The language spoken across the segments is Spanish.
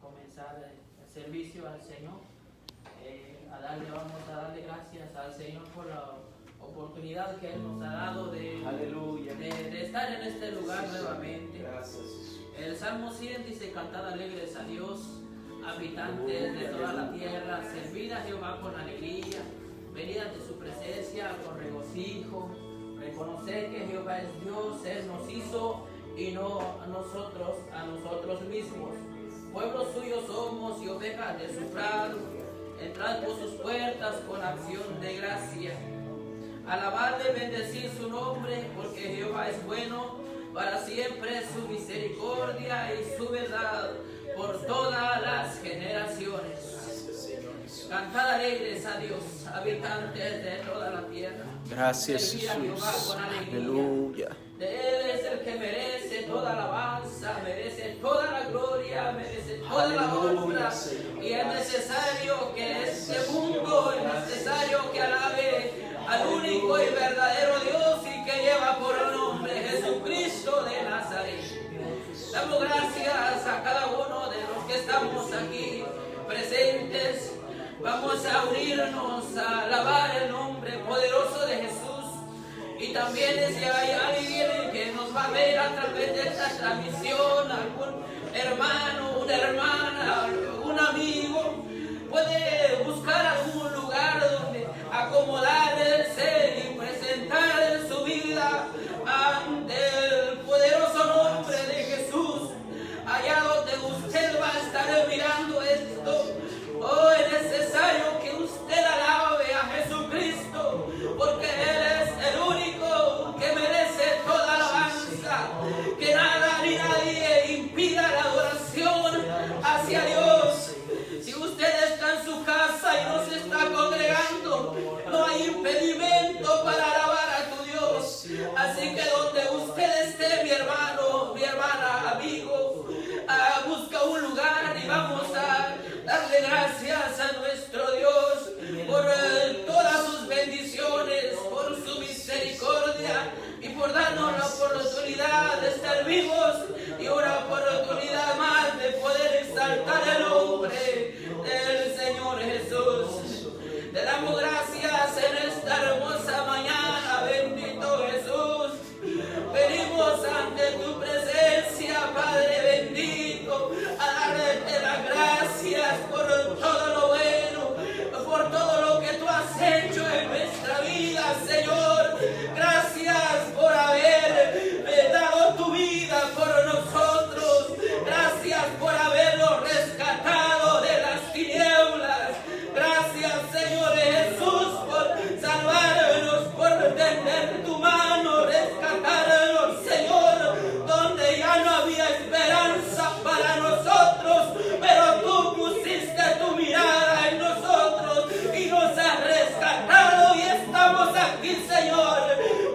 comenzar el servicio al Señor. Vamos a darle gracias al Señor por la oportunidad que Él nos ha dado de estar en este lugar nuevamente. Gracias. El Salmo 100 dice: cantad alegres a Dios, habitantes de toda la tierra, servid a Jehová con alegría, venid ante su presencia con regocijo, reconocer que Jehová es Dios, Él nos hizo y no a nosotros mismos. Pueblo suyo somos y ovejas de su prado. Entrad por sus puertas con acción de gracia. Alabadle, bendecid su nombre, porque Jehová es bueno, para siempre es su misericordia y su verdad por todas las generaciones. Cantad alegres a Dios, habitantes de toda la tierra. Gracias, Jesús. Aleluya. De Él es el que merece toda alabanza, merece toda la gloria, merece toda la honra. Y es necesario que este mundo, es necesario que alabe al único y verdadero Dios y que lleva por el nombre Jesucristo de Nazaret. Damos gracias a cada uno de los que estamos aquí presentes. Vamos a unirnos a alabar el nombre poderoso de Jesús. Y también si hay alguien que nos va a ver a través de esta transmisión, algún hermano, una hermana, un amigo, puede buscar algún lugar donde acomodarse y presentar su vida ante el poderoso nombre de Jesús. Allá donde usted va a estar mirando esto, oh, es necesario que usted alabe a Jesucristo, porque Él es el único que merece toda alabanza. Que nada ni nadie impida la adoración hacia Dios. Si usted está en su casa y no se está congregando, no hay impedimento para alabar a tu Dios. Así que donde usted esté, mi hermano, mi hermana, amigo, busca un lugar y vamos a darle gracias a nuestro Dios por todas sus bendiciones, por su misericordia y por darnos la oportunidad de estar vivos y una oportunidad más de poder exaltar el nombre del Señor Jesús. Te damos gracias en esta hermosa mañana, bendito Jesús. Venimos ante tu presencia, Padre bendito, a darte las gracias por todo lo bueno, por todo lo que tú has hecho en nuestra vida, Señor. Gracias por haber dado tu vida por nosotros. Gracias por habernos rescatado de las tinieblas. Gracias, Señor Jesús, por salvarnos, por tender tu mano, rescatarnos, Señor, donde ya no había esperanza para nosotros, pero tú pusiste tu mirada en nosotros y nos has rescatado y estamos aquí, Señor,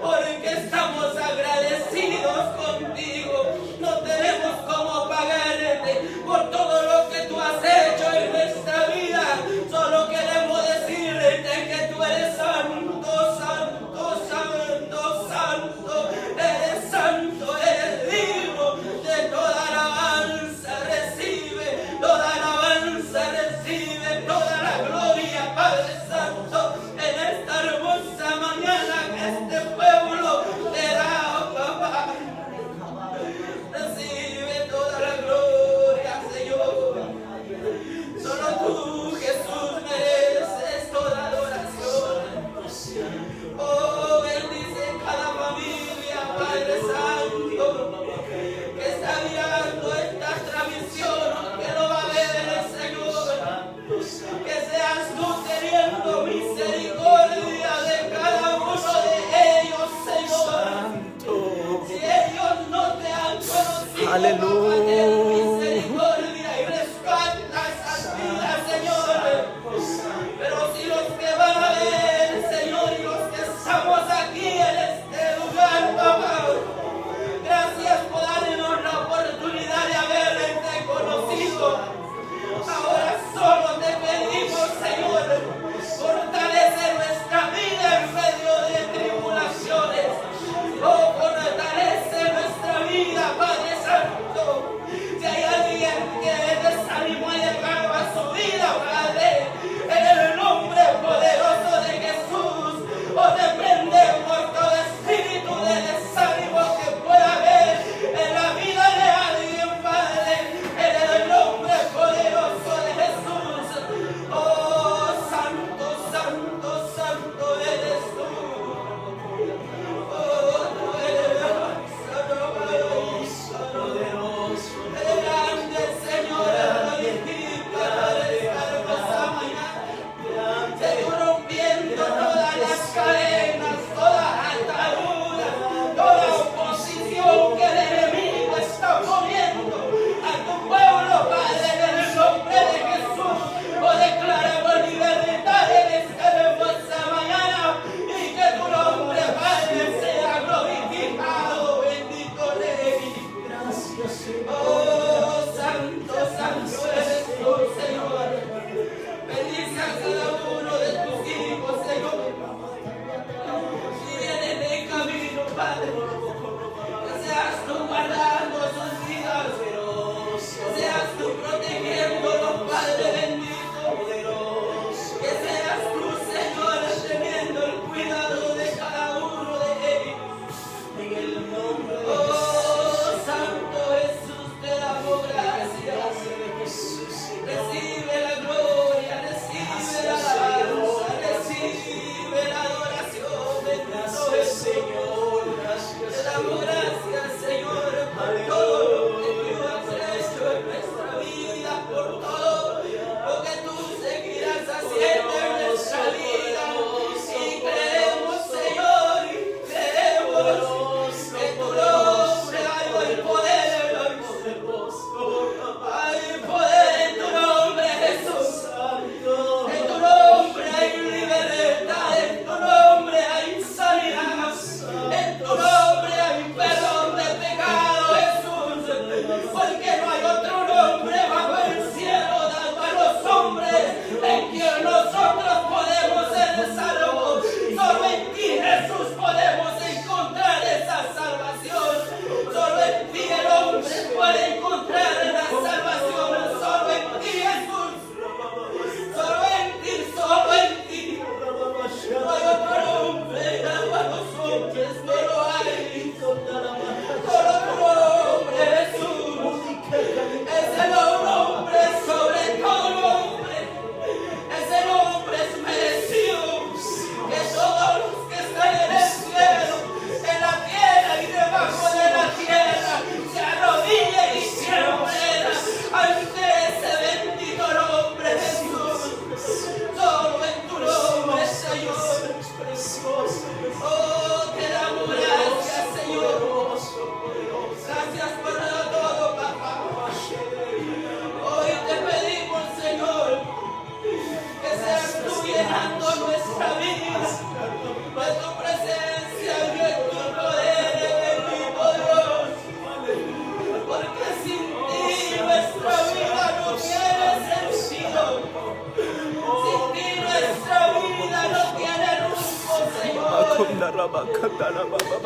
porque estamos agradecidos contigo. No tenemos cómo pagarte por todo lo que tú has hecho en nuestra vida. Solo queremos decirte que tú eres santo, santo, santo, santo. Eres santo, eres digno de toda alabanza. Recibe toda alabanza, recibe toda la gloria, Padre Santo, en esta hermosa mañana que este pueblo te da, papá. Recibe toda la gloria, Señor. Solo tú, Jesús, mereces toda adoración. Oh, bendice cada familia, Padre Santo, que está mirando esta transmisión, que lo va a ver, Señor. Que seas tú teniendo misericordia de cada uno de ellos, Señor. Si ellos no te han conocido, Aleluya. ten misericordia y rescata esas vidas, Señor. Pero si los que van a ver, Señor, y los que estamos aquí en este lugar, papá, gracias por darnos la oportunidad de haberte conocido. Ahora solo te pedimos, Señor, fortalece nuestra vida en medio de tribulaciones. Oh, fortalece nuestra vida, Padre Santo.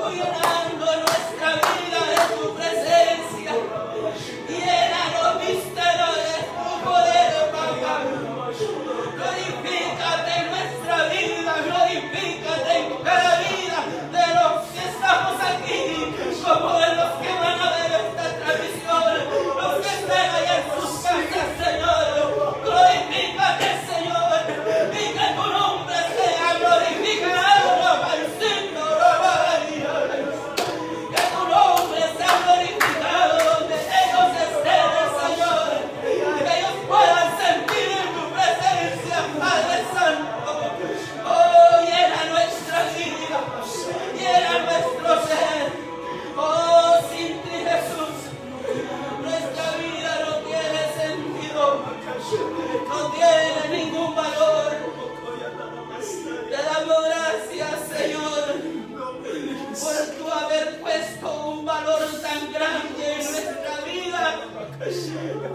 llenando nuestra vida de tu presencia. Llénanos, místero, de tu poder, papá. Glorifícate en nuestra vida, glorifícate en cada vida de los que estamos aquí, como de los que van a ver esta transmisión, los que están allá en sus casas, Señor. Glorifícate, Señor, y que tu nombre sea glorificado, que tu nombre sea glorificado donde ellos estén, Señor, que ellos puedan sentir en tu presencia, Padre Santo. Oh, llena nuestra vida, llena nuestro ser. Oh, sin ti, Jesús, nuestra vida no tiene sentido, no tiene ningún valor. Te damos gracias, Señor, por tu haber puesto un valor tan grande en nuestra vida,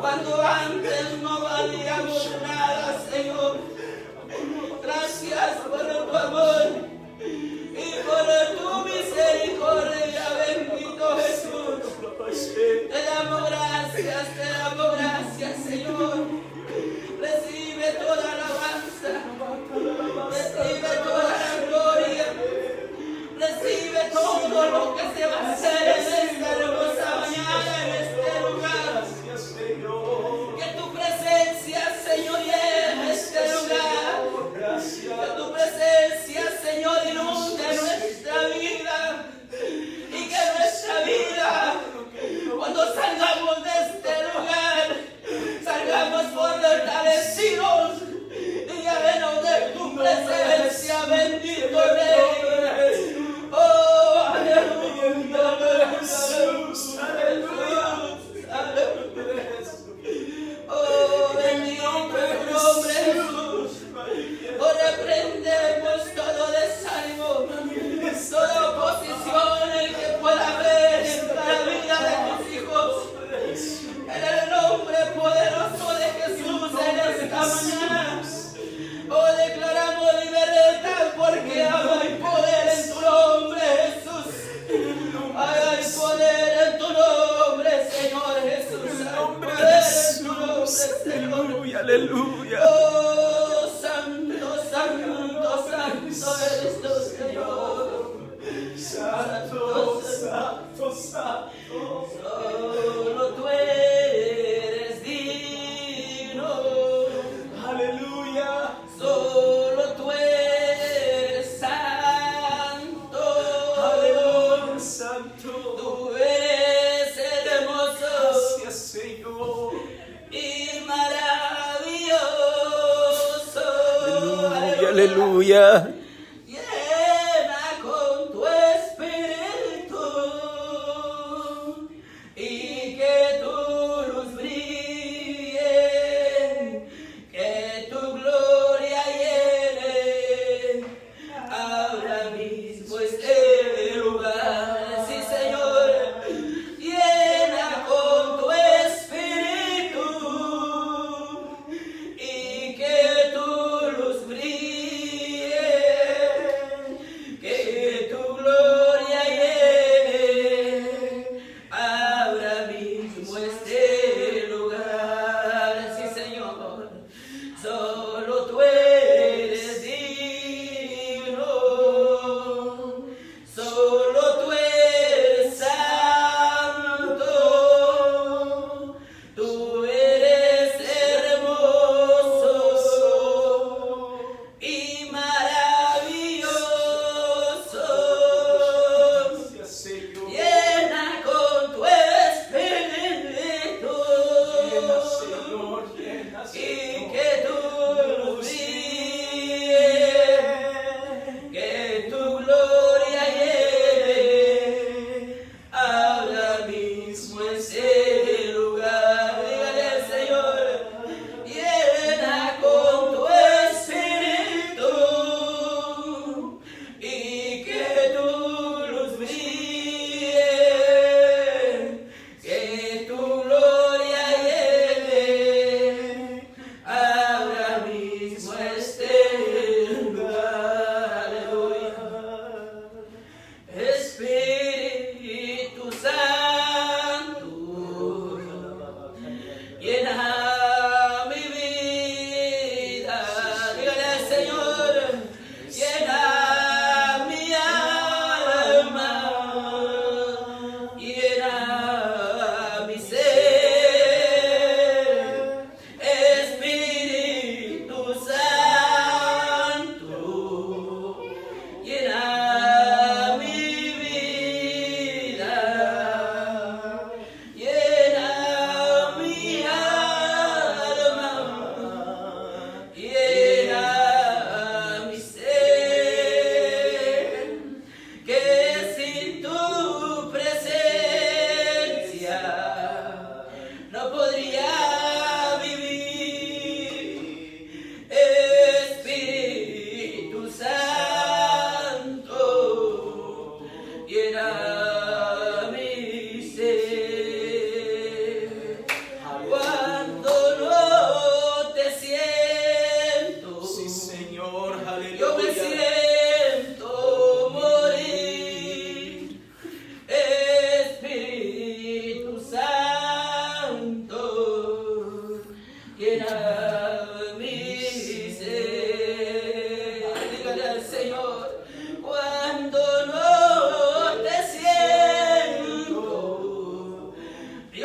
cuando antes no valíamos nada, Señor. Gracias por tu amor y por tu misericordia, bendito Jesús. Te damos gracias, Señor. Recibe toda alabanza, recibe toda la gloria, recibe todo lo que se va a hacer en esta hermosa mañana, en este lugar. Que tu presencia, Señor, llene este lugar. Que tu presencia, Señor, inunde nuestra vida. Y que nuestra vida, cuando salgamos de este lugar, salgamos fortalecidos y llenos de tu presencia, bendito Rey. Oh, aleluya, aleluya, aleluya. Oh, bendito tu nombre, Jesús. Oh, reprendemos todo desánimo, toda oposición que pueda haber en la vida de tus hijos. En el nombre poderoso de Jesús en esta mañana. Oh, declaramos libertad porque hay poder en tu nombre, Jesús. Hay poder en tu nombre, Señor Jesús. Hay poder en tu nombre, Señor. Aleluya. Oh, santo, santo, santo eres tú, Señor. Santo, santo, santo. Solo tú eres digno. Aleluya. Solo tú eres santo. Aleluya, santo. Tú eres hermoso. Gracias, Señor. Y maravilloso. Aleluya, aleluya. Llena con tu espíritu y que tu luz brille, que tu gloria llene ahora mismo este lugar. Sí, Señor, llena con tu espíritu y que tu luz brille.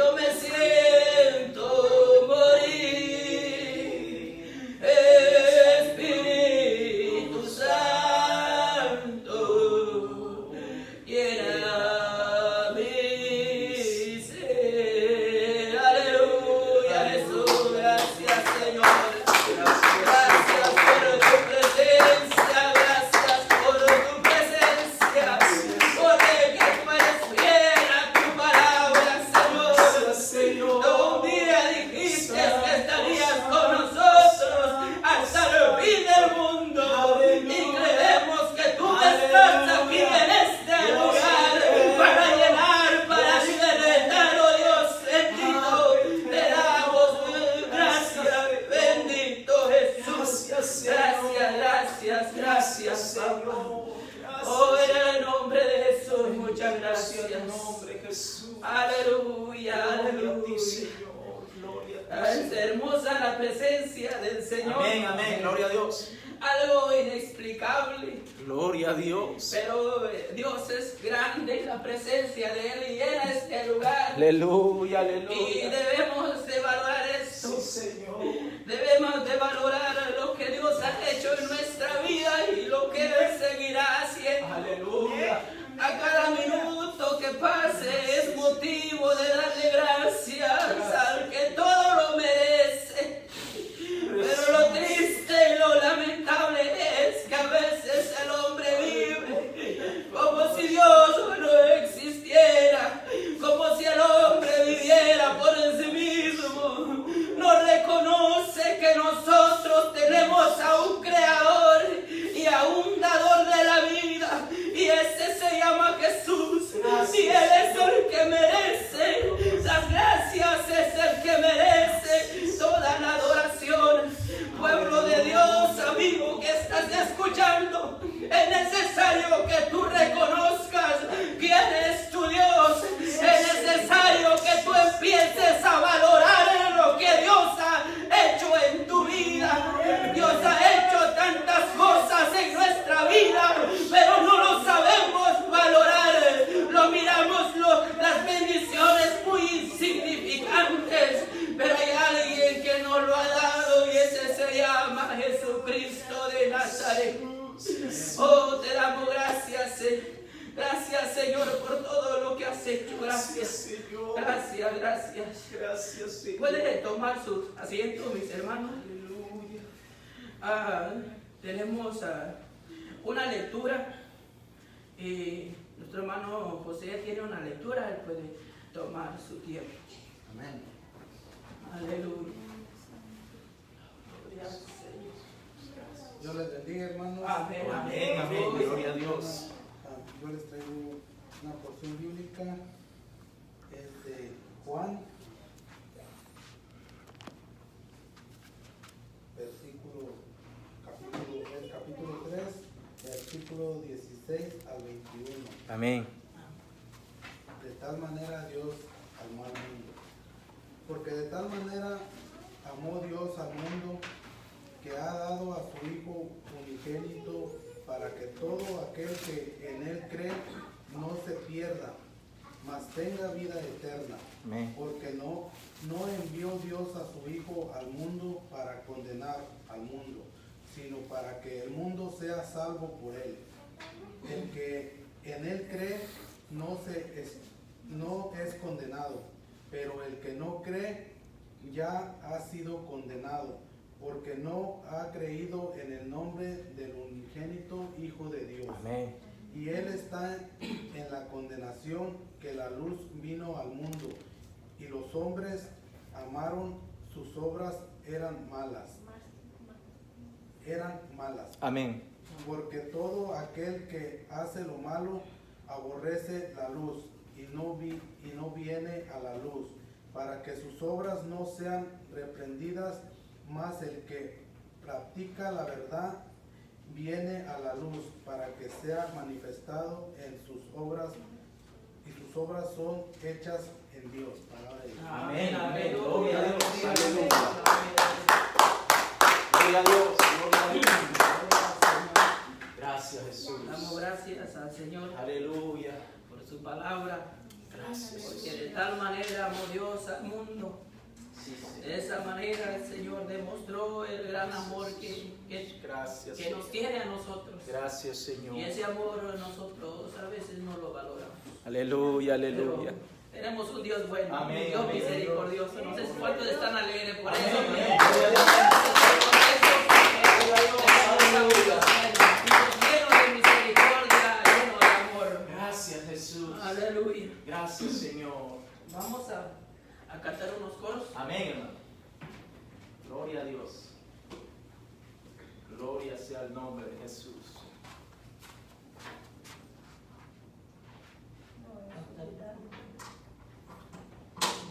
yo me siento morir. Espíritu Santo, llena mi ser. Aleluya, Jesús, gracias, Señor. Gracias por tu presencia, gracias por tu presencia, porque que tú eres fiel a tu palabra, Señor. Tú un día dijiste que estarías con nosotros hasta el fin del mundo, y creemos que tú estás aquí en este lugar para llenar, para libertar, oh Dios bendito. Te damos gracias, bendito Jesús. Gracias, Pablo. Oh, en el nombre de Jesús, muchas gracias. Aleluya, aleluya. Es hermosa la presencia del Señor. Amén, amén, gloria a Dios. Algo inexplicable. Gloria a Dios. Pero Dios es grande y la presencia de Él llena este lugar. Aleluya, Y aleluya. debemos de valorar esto. Sí, Señor. Debemos de valorar lo que Dios ha hecho en nuestra vida y lo que Él seguirá haciendo. Aleluya. A cada minuto que pase es motivo de darle gracias al que todo lo merece. Pero lo triste y lo lamentable es que a veces el hombre vive como si Dios no existiera, como si el hombre viviera por sí mismo. No reconoce que nosotros tenemos a un creador y a un dador de la vida, y ese se llama Jesús. Y Él es el que merece las gracias, es el que merece toda la adoración. Pueblo de Dios, amigo que estás escuchando, es necesario que tú reconozcas quién es tu Dios. Es necesario que tú empieces a valorar lo que Dios ha hecho en tu vida. Dios ha hecho tantas cosas en nuestra vida, pero no lo sabemos valorar. Lo miramos las bendiciones muy insignificantes, pero hay alguien que nos lo ha dado y ese se llama Jesucristo de Nazaret. Oh, te damos gracias, gracias, Señor, por todo lo que has hecho. Gracias, Señor. gracias. Gracias, Señor. Pueden tomar sus asientos, mis hermanos. Aleluya. Tenemos una lectura. Nuestro hermano José tiene una lectura, él puede tomar su tiempo. Amén. Aleluya. Gloria al Señor. Dios les bendiga, hermanos. Amén, Amén, amén, gloria a Dios. Yo les traigo una porción bíblica. Es de Juan, capítulo 3, versículo 16 al 21. Amén. De tal manera Dios amó al mundo. Porque de tal manera amó Dios al mundo que ha dado a su Hijo unigénito para que todo aquel que en Él cree no se pierda, mas tenga vida eterna. Amén. Porque no envió Dios a su Hijo al mundo para condenar al mundo, sino para que el mundo sea salvo por Él. El que en Él cree no es condenado, pero el que no cree ya ha sido condenado, porque no ha creído en el nombre del unigénito Hijo de Dios. Amén. Y él está en la condenación, que la luz vino al mundo, y los hombres amaron sus obras, eran malas. Amén. Porque todo aquel que hace lo malo aborrece la luz y no viene a la luz, para que sus obras no sean reprendidas, mas el que practica la verdad viene a la luz, para que sea manifestado en sus obras, y sus obras son hechas en Dios. Palabra de Dios. Amén, amén. Gloria a Dios. Aleluya. Gloria a Dios. Gloria a Dios. Gracias, Jesús. Damos gracias al Señor Aleluya. por su palabra. Porque de tal manera amó Dios al mundo. De esa manera el Señor demostró el gran amor Gracias. que nos tiene a nosotros. Gracias, Señor. Y ese amor nosotros a veces no lo valoramos. Aleluya, aleluya. Pero tenemos un Dios bueno, Amén, un Dios amén. misericordioso. No sé cuántos están alegres por Amén, eso. amén. Lleno de misericordia, lleno de amor. Gracias, Jesús. Aleluya. Gracias, Señor. Vamos a cantar unos coros. Amén, hermano. Gloria a Dios. Gloria sea el nombre de Jesús.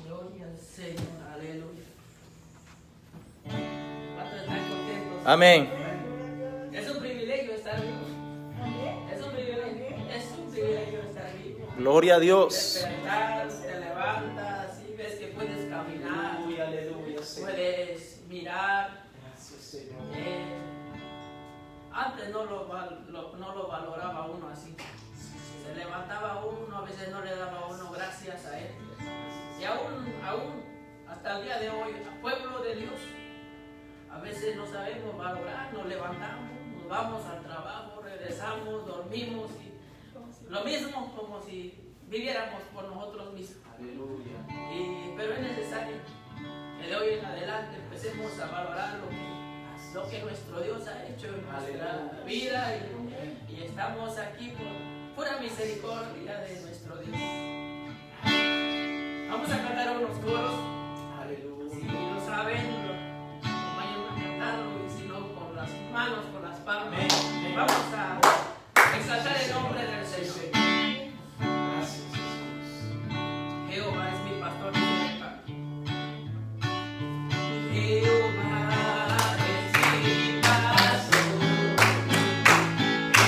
Gloria al Señor, aleluya. ¿Cuántos están contentos? Amén. Es un privilegio estar vivo. Es un privilegio estar vivo. Gloria a Dios. Despertar, te levantas y ves que puedes caminar, Aleluya, aleluya, Señor. puedes mirar. Gracias, Señor. Antes no lo valoraba uno así. Se levantaba uno, a veces no le daba uno gracias a él. Y aún hasta el día de hoy, pueblo de Dios, a veces no sabemos valorar, nos levantamos, nos vamos al trabajo, regresamos, dormimos y lo mismo como si viviéramos por nosotros mismos. Aleluya. Pero es necesario que de hoy en adelante empecemos a valorar lo que nuestro Dios ha hecho en nuestra vida y estamos aquí por pura misericordia de nuestro Dios. Vamos a cantar unos coros. Si lo saben, vayan a cantarlo y si no, con las manos, con las palmas. Vamos a exaltar el nombre del Señor. Gracias, Jesús. Jehová es mi pastor y mi paz. Jehová es mi pastor.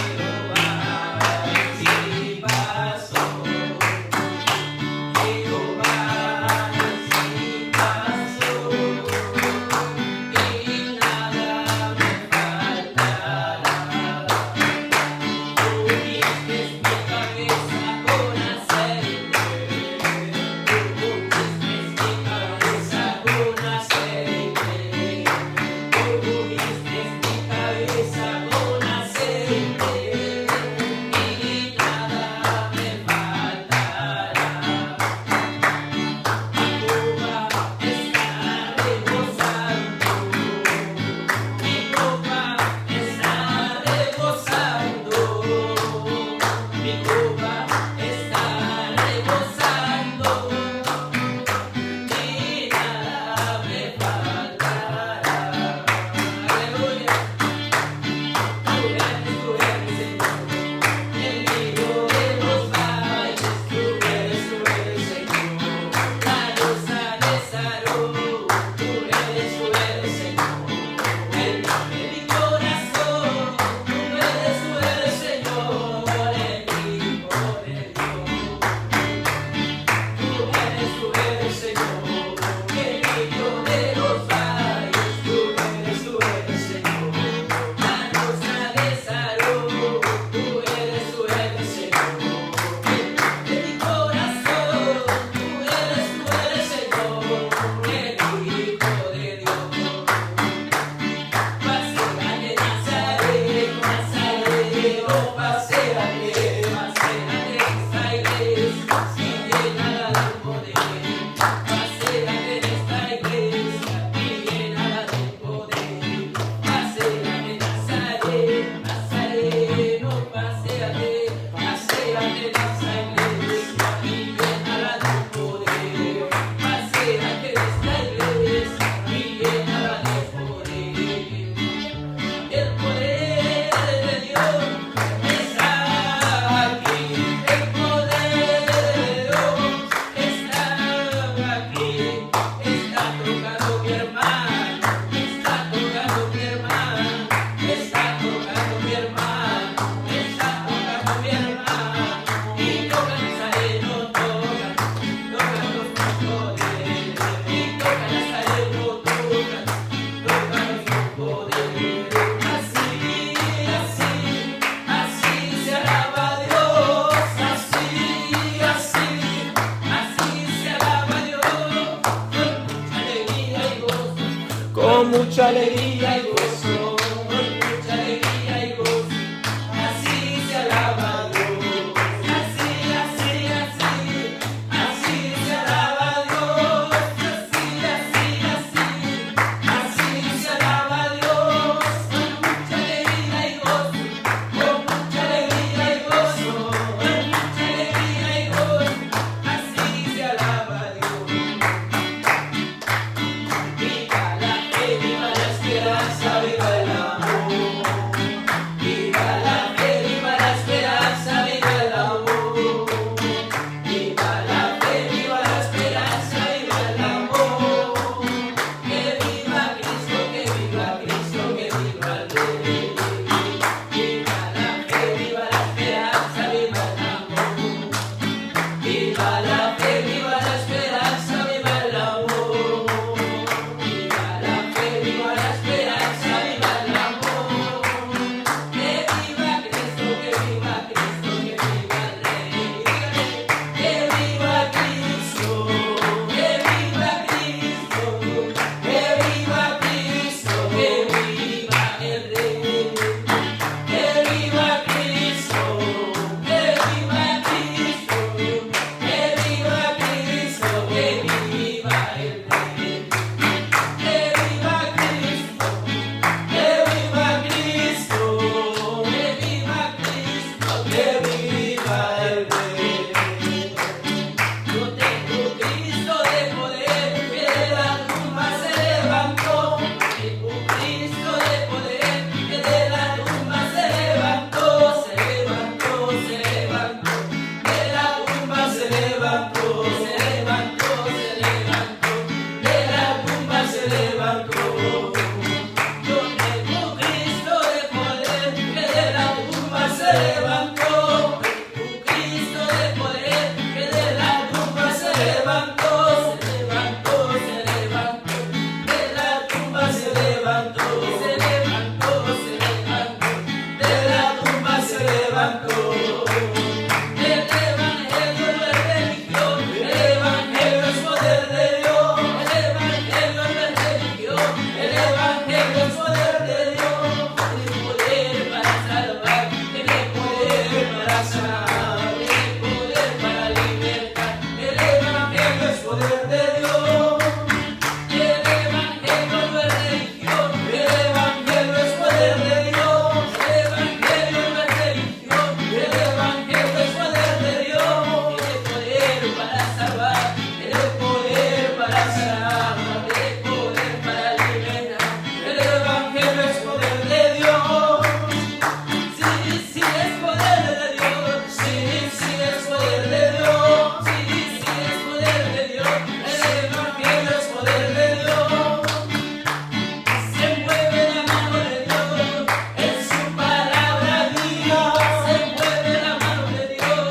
Jehová es mi pastor. Jehová es mi pastor. mucha alegría y gozo, con mucha alegría y gozo. Así se alaba a Dios, así, así, así, así se alaba a Dios, así, así, así, así se alaba a Dios, con mucha alegría y gozo, con mucha alegría y gozo, con mucha alegría y gozo, así se alaba a Dios. Viva la fe, viva la esperanza, viva el amor. Viva la fe, viva la esperanza, viva el amor. Viva la fe, viva la esperanza, viva el amor. Que viva Cristo, que viva Cristo, que viva el Rey. Viva la fe, viva la esperanza, viva el amor. Viva la fe, viva la esperanza, viva el amor. Viva la fe, viva la esperanza, viva el amor. Que viva Cristo, que viva Cristo, que viva el Rey. Que viva Cristo, que viva Cristo, que viva Cristo, que viva el Rey. Que viva Cristo, que viva Cristo, que viva Cristo, que viva el Rey. Que viva Cristo, que viva Cristo, que viva Cristo, que viva el Rey. Yo tengo Cristo de poder, que de la tumba se levantó. Tengo Cristo de poder, que de la tumba se levantó, se levantó, se levantó. De la tumba se levantó, se levantó, se levantó. De la tumba se levantó. Yo tengo Cristo de poder, que de la tumba se levantó. Tengo Cristo de poder, que de la tumba se levantó, se levantó, se levantó. De la tumba se levantó, se levantó, se levantó. De la tumba se levantó. El evangelio no es religión, el evangelio es poder de Dios. El evangelio no es religión, el evangelio es poder de Dios. Tiene poder para salvar, tiene poder para sanar, tiene poder para libertar. El evangelio es poder de Dios. El evangelio no es religión, el evangelio es poder de Dios. El evangelio no es religión, el evangelio es poder de Dios. Tiene poder para salvar, tiene poder para sanar, tiene poder para libertar. El evangelio es poder de Dios. Sí, sí es poder de Dios. Sí, sí es poder de Dios. Sí, sí es poder de Dios. El evangelio es poder de Dios. Se mueve la mano de Dios en su palabra viva. Se mueve la mano de Dios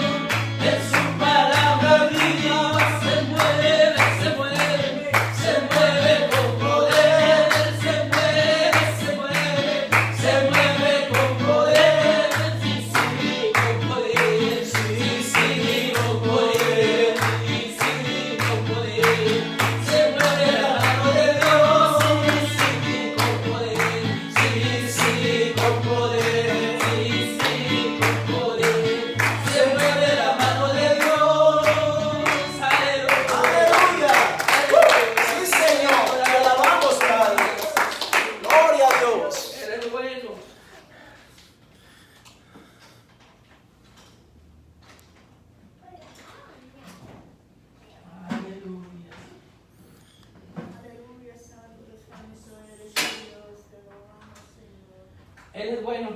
en su palabra viva. Se mueve, se mueve, se mueve con poder. Se mueve, se mueve, se mueve con poder. Sí, sí, con poder. Sí, sí, con poder. Sí, sí, con poder. Se mueve la mano de Dios. Sí, sí, con poder. Sí, sí, con poder. Sí, sí, con poder. Se mueve la mano de Dios. Aleluya. Sí, Señor. Te alabamos, Padre. Gloria a Dios. Eres bueno. Aleluya. Aleluya, santo, descanso eres Dios, te alabamos, Señor. Él es bueno.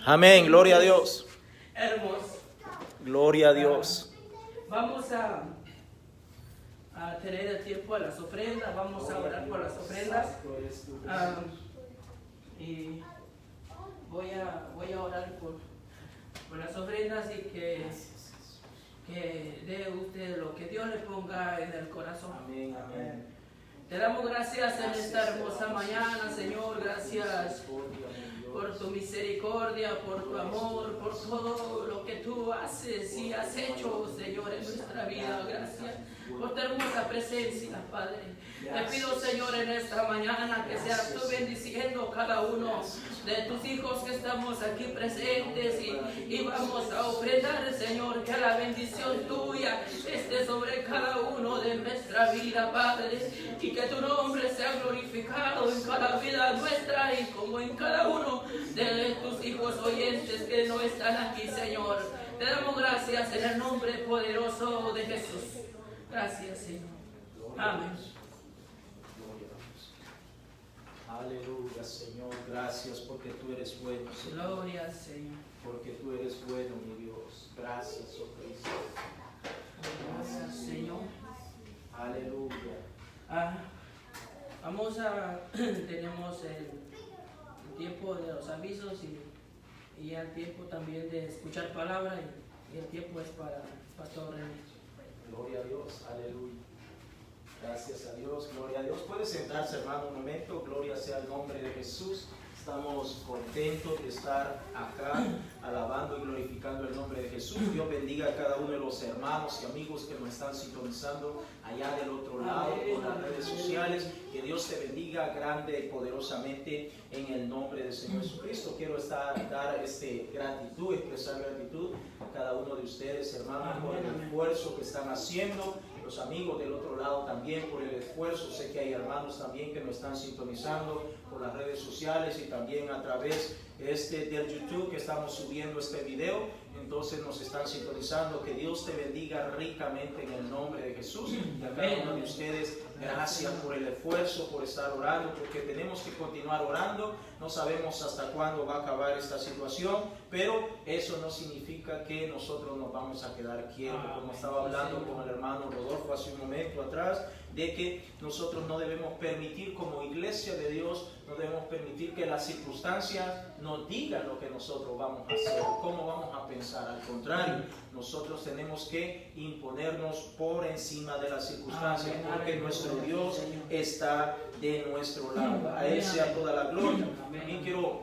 Amén. Gloria a Dios. Hermoso. Gloria a Dios. Vamos a tener el tiempo a las ofrendas. Vamos a orar por las ofrendas. Y voy a orar por las ofrendas y que dé usted lo que Dios le ponga en el corazón. Amén, amén. Te damos gracias en esta hermosa mañana, Señor. Gracias por tu misericordia, por tu amor, por todo lo que tú haces y has hecho, Señor, en nuestra vida. Gracias por tu hermosa presencia, Padre. Te pido, Señor, en esta mañana que seas tú bendiciendo cada uno de tus hijos que estamos aquí presentes y vamos a ofrendar, Señor, que la bendición tuya esté sobre cada uno de nuestra vida, Padre, y que tu nombre sea glorificado en cada vida nuestra y como en cada uno de tus hijos oyentes que no están aquí, Señor. Te damos gracias en el nombre poderoso de Jesús. Gracias, Señor. Amén. Aleluya, Señor, gracias porque tú eres bueno, Señor. Gloria al Señor. Porque tú eres bueno, mi Dios. Gracias, oh Cristo. Gracias, Señor. Aleluya. Tenemos el tiempo de los avisos y ya el tiempo también de escuchar palabra y el tiempo es para Pastor René. Gloria a Dios, aleluya. Gracias a Dios, gloria a Dios. Puede sentarse, hermano, un momento. Gloria sea el nombre de Jesús. Estamos contentos de estar acá alabando y glorificando el nombre de Jesús. Dios bendiga a cada uno de los hermanos y amigos que nos están sintonizando allá del otro lado por las redes sociales. Que Dios te bendiga grande y poderosamente en el nombre del Señor Jesucristo. Quiero dar gratitud, expresar gratitud a cada uno de ustedes, hermanos, por el esfuerzo que están haciendo. Los amigos del otro lado también por el esfuerzo. Sé que hay hermanos también que nos están sintonizando por las redes sociales y también a través del YouTube que estamos subiendo este video. Entonces nos están sintonizando. Que Dios te bendiga ricamente en el nombre de Jesús. Y a cada uno de ustedes, gracias por el esfuerzo, por estar orando, porque tenemos que continuar orando. No sabemos hasta cuándo va a acabar esta situación, pero eso no significa que nosotros nos vamos a quedar quietos. Como estaba hablando con el hermano Rodolfo hace un momento atrás, de que nosotros no debemos permitir, como iglesia de Dios, no debemos permitir que las circunstancias nos digan lo que nosotros vamos a hacer, cómo vamos a pensar. Al contrario, nosotros tenemos que imponernos por encima de las circunstancias, porque nuestro Dios está de nuestro lado. A Él sea toda la gloria. También quiero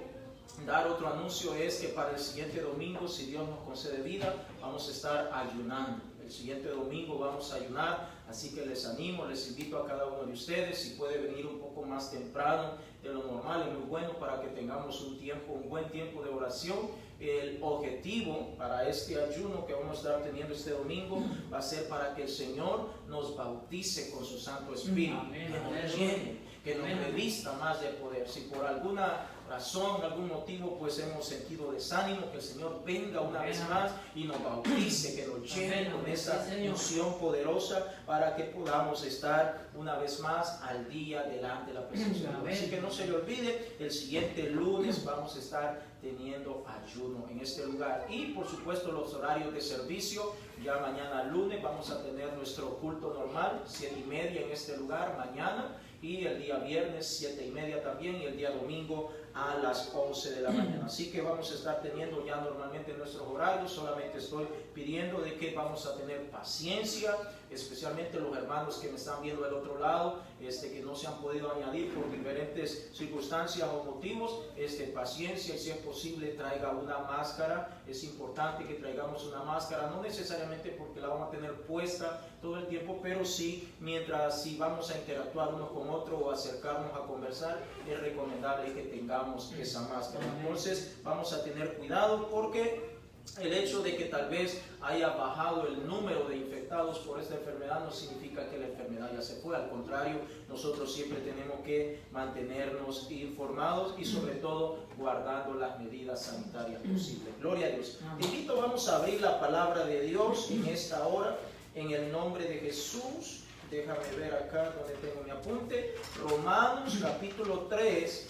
dar otro anuncio, es que para el siguiente domingo, si Dios nos concede vida, vamos a estar ayunando. El siguiente domingo vamos a ayunar, así que les animo, les invito a cada uno de ustedes, si puede venir un poco más temprano de lo normal, es muy bueno para que tengamos un buen tiempo de oración. El objetivo para este ayuno que vamos a estar teniendo este domingo va a ser para que el Señor nos bautice con su Santo Espíritu, que nos llene, que nos revista más de poder. Si por alguna razón, algún motivo, pues hemos sentido desánimo, que el Señor venga una vez más y nos bautice, que nos llene con esa unción poderosa para que podamos estar una vez más al día delante de la presencia de Dios. Así que no se le olvide, el siguiente lunes vamos a estar teniendo ayuno en este lugar. Y por supuesto los horarios de servicio, ya mañana lunes vamos a tener nuestro culto normal, 7:30 en este lugar mañana, y el día viernes 7:30 también, y el día domingo a las 11 de la mañana. Así que vamos a estar teniendo ya normalmente nuestros horarios. Solamente estoy pidiendo de que vamos a tener paciencia, especialmente los hermanos que me están viendo del otro lado, que no se han podido añadir por diferentes circunstancias o motivos. Paciencia, y si es posible traiga una máscara. Es importante que traigamos una máscara, no necesariamente porque la vamos a tener puesta todo el tiempo, pero sí mientras vamos a interactuar unos con otros o acercarnos a conversar, es recomendable que tengamos esa máscara. Entonces vamos a tener cuidado, porque el hecho de que tal vez haya bajado el número de infectados por esta enfermedad no significa que la enfermedad ya se fue. Al contrario, nosotros siempre tenemos que mantenernos informados y sobre todo guardando las medidas sanitarias posibles. Gloria a Dios. Te invito, vamos a abrir la palabra de Dios en esta hora, en el nombre de Jesús. Déjame ver acá donde tengo mi apunte. Romanos capítulo 3.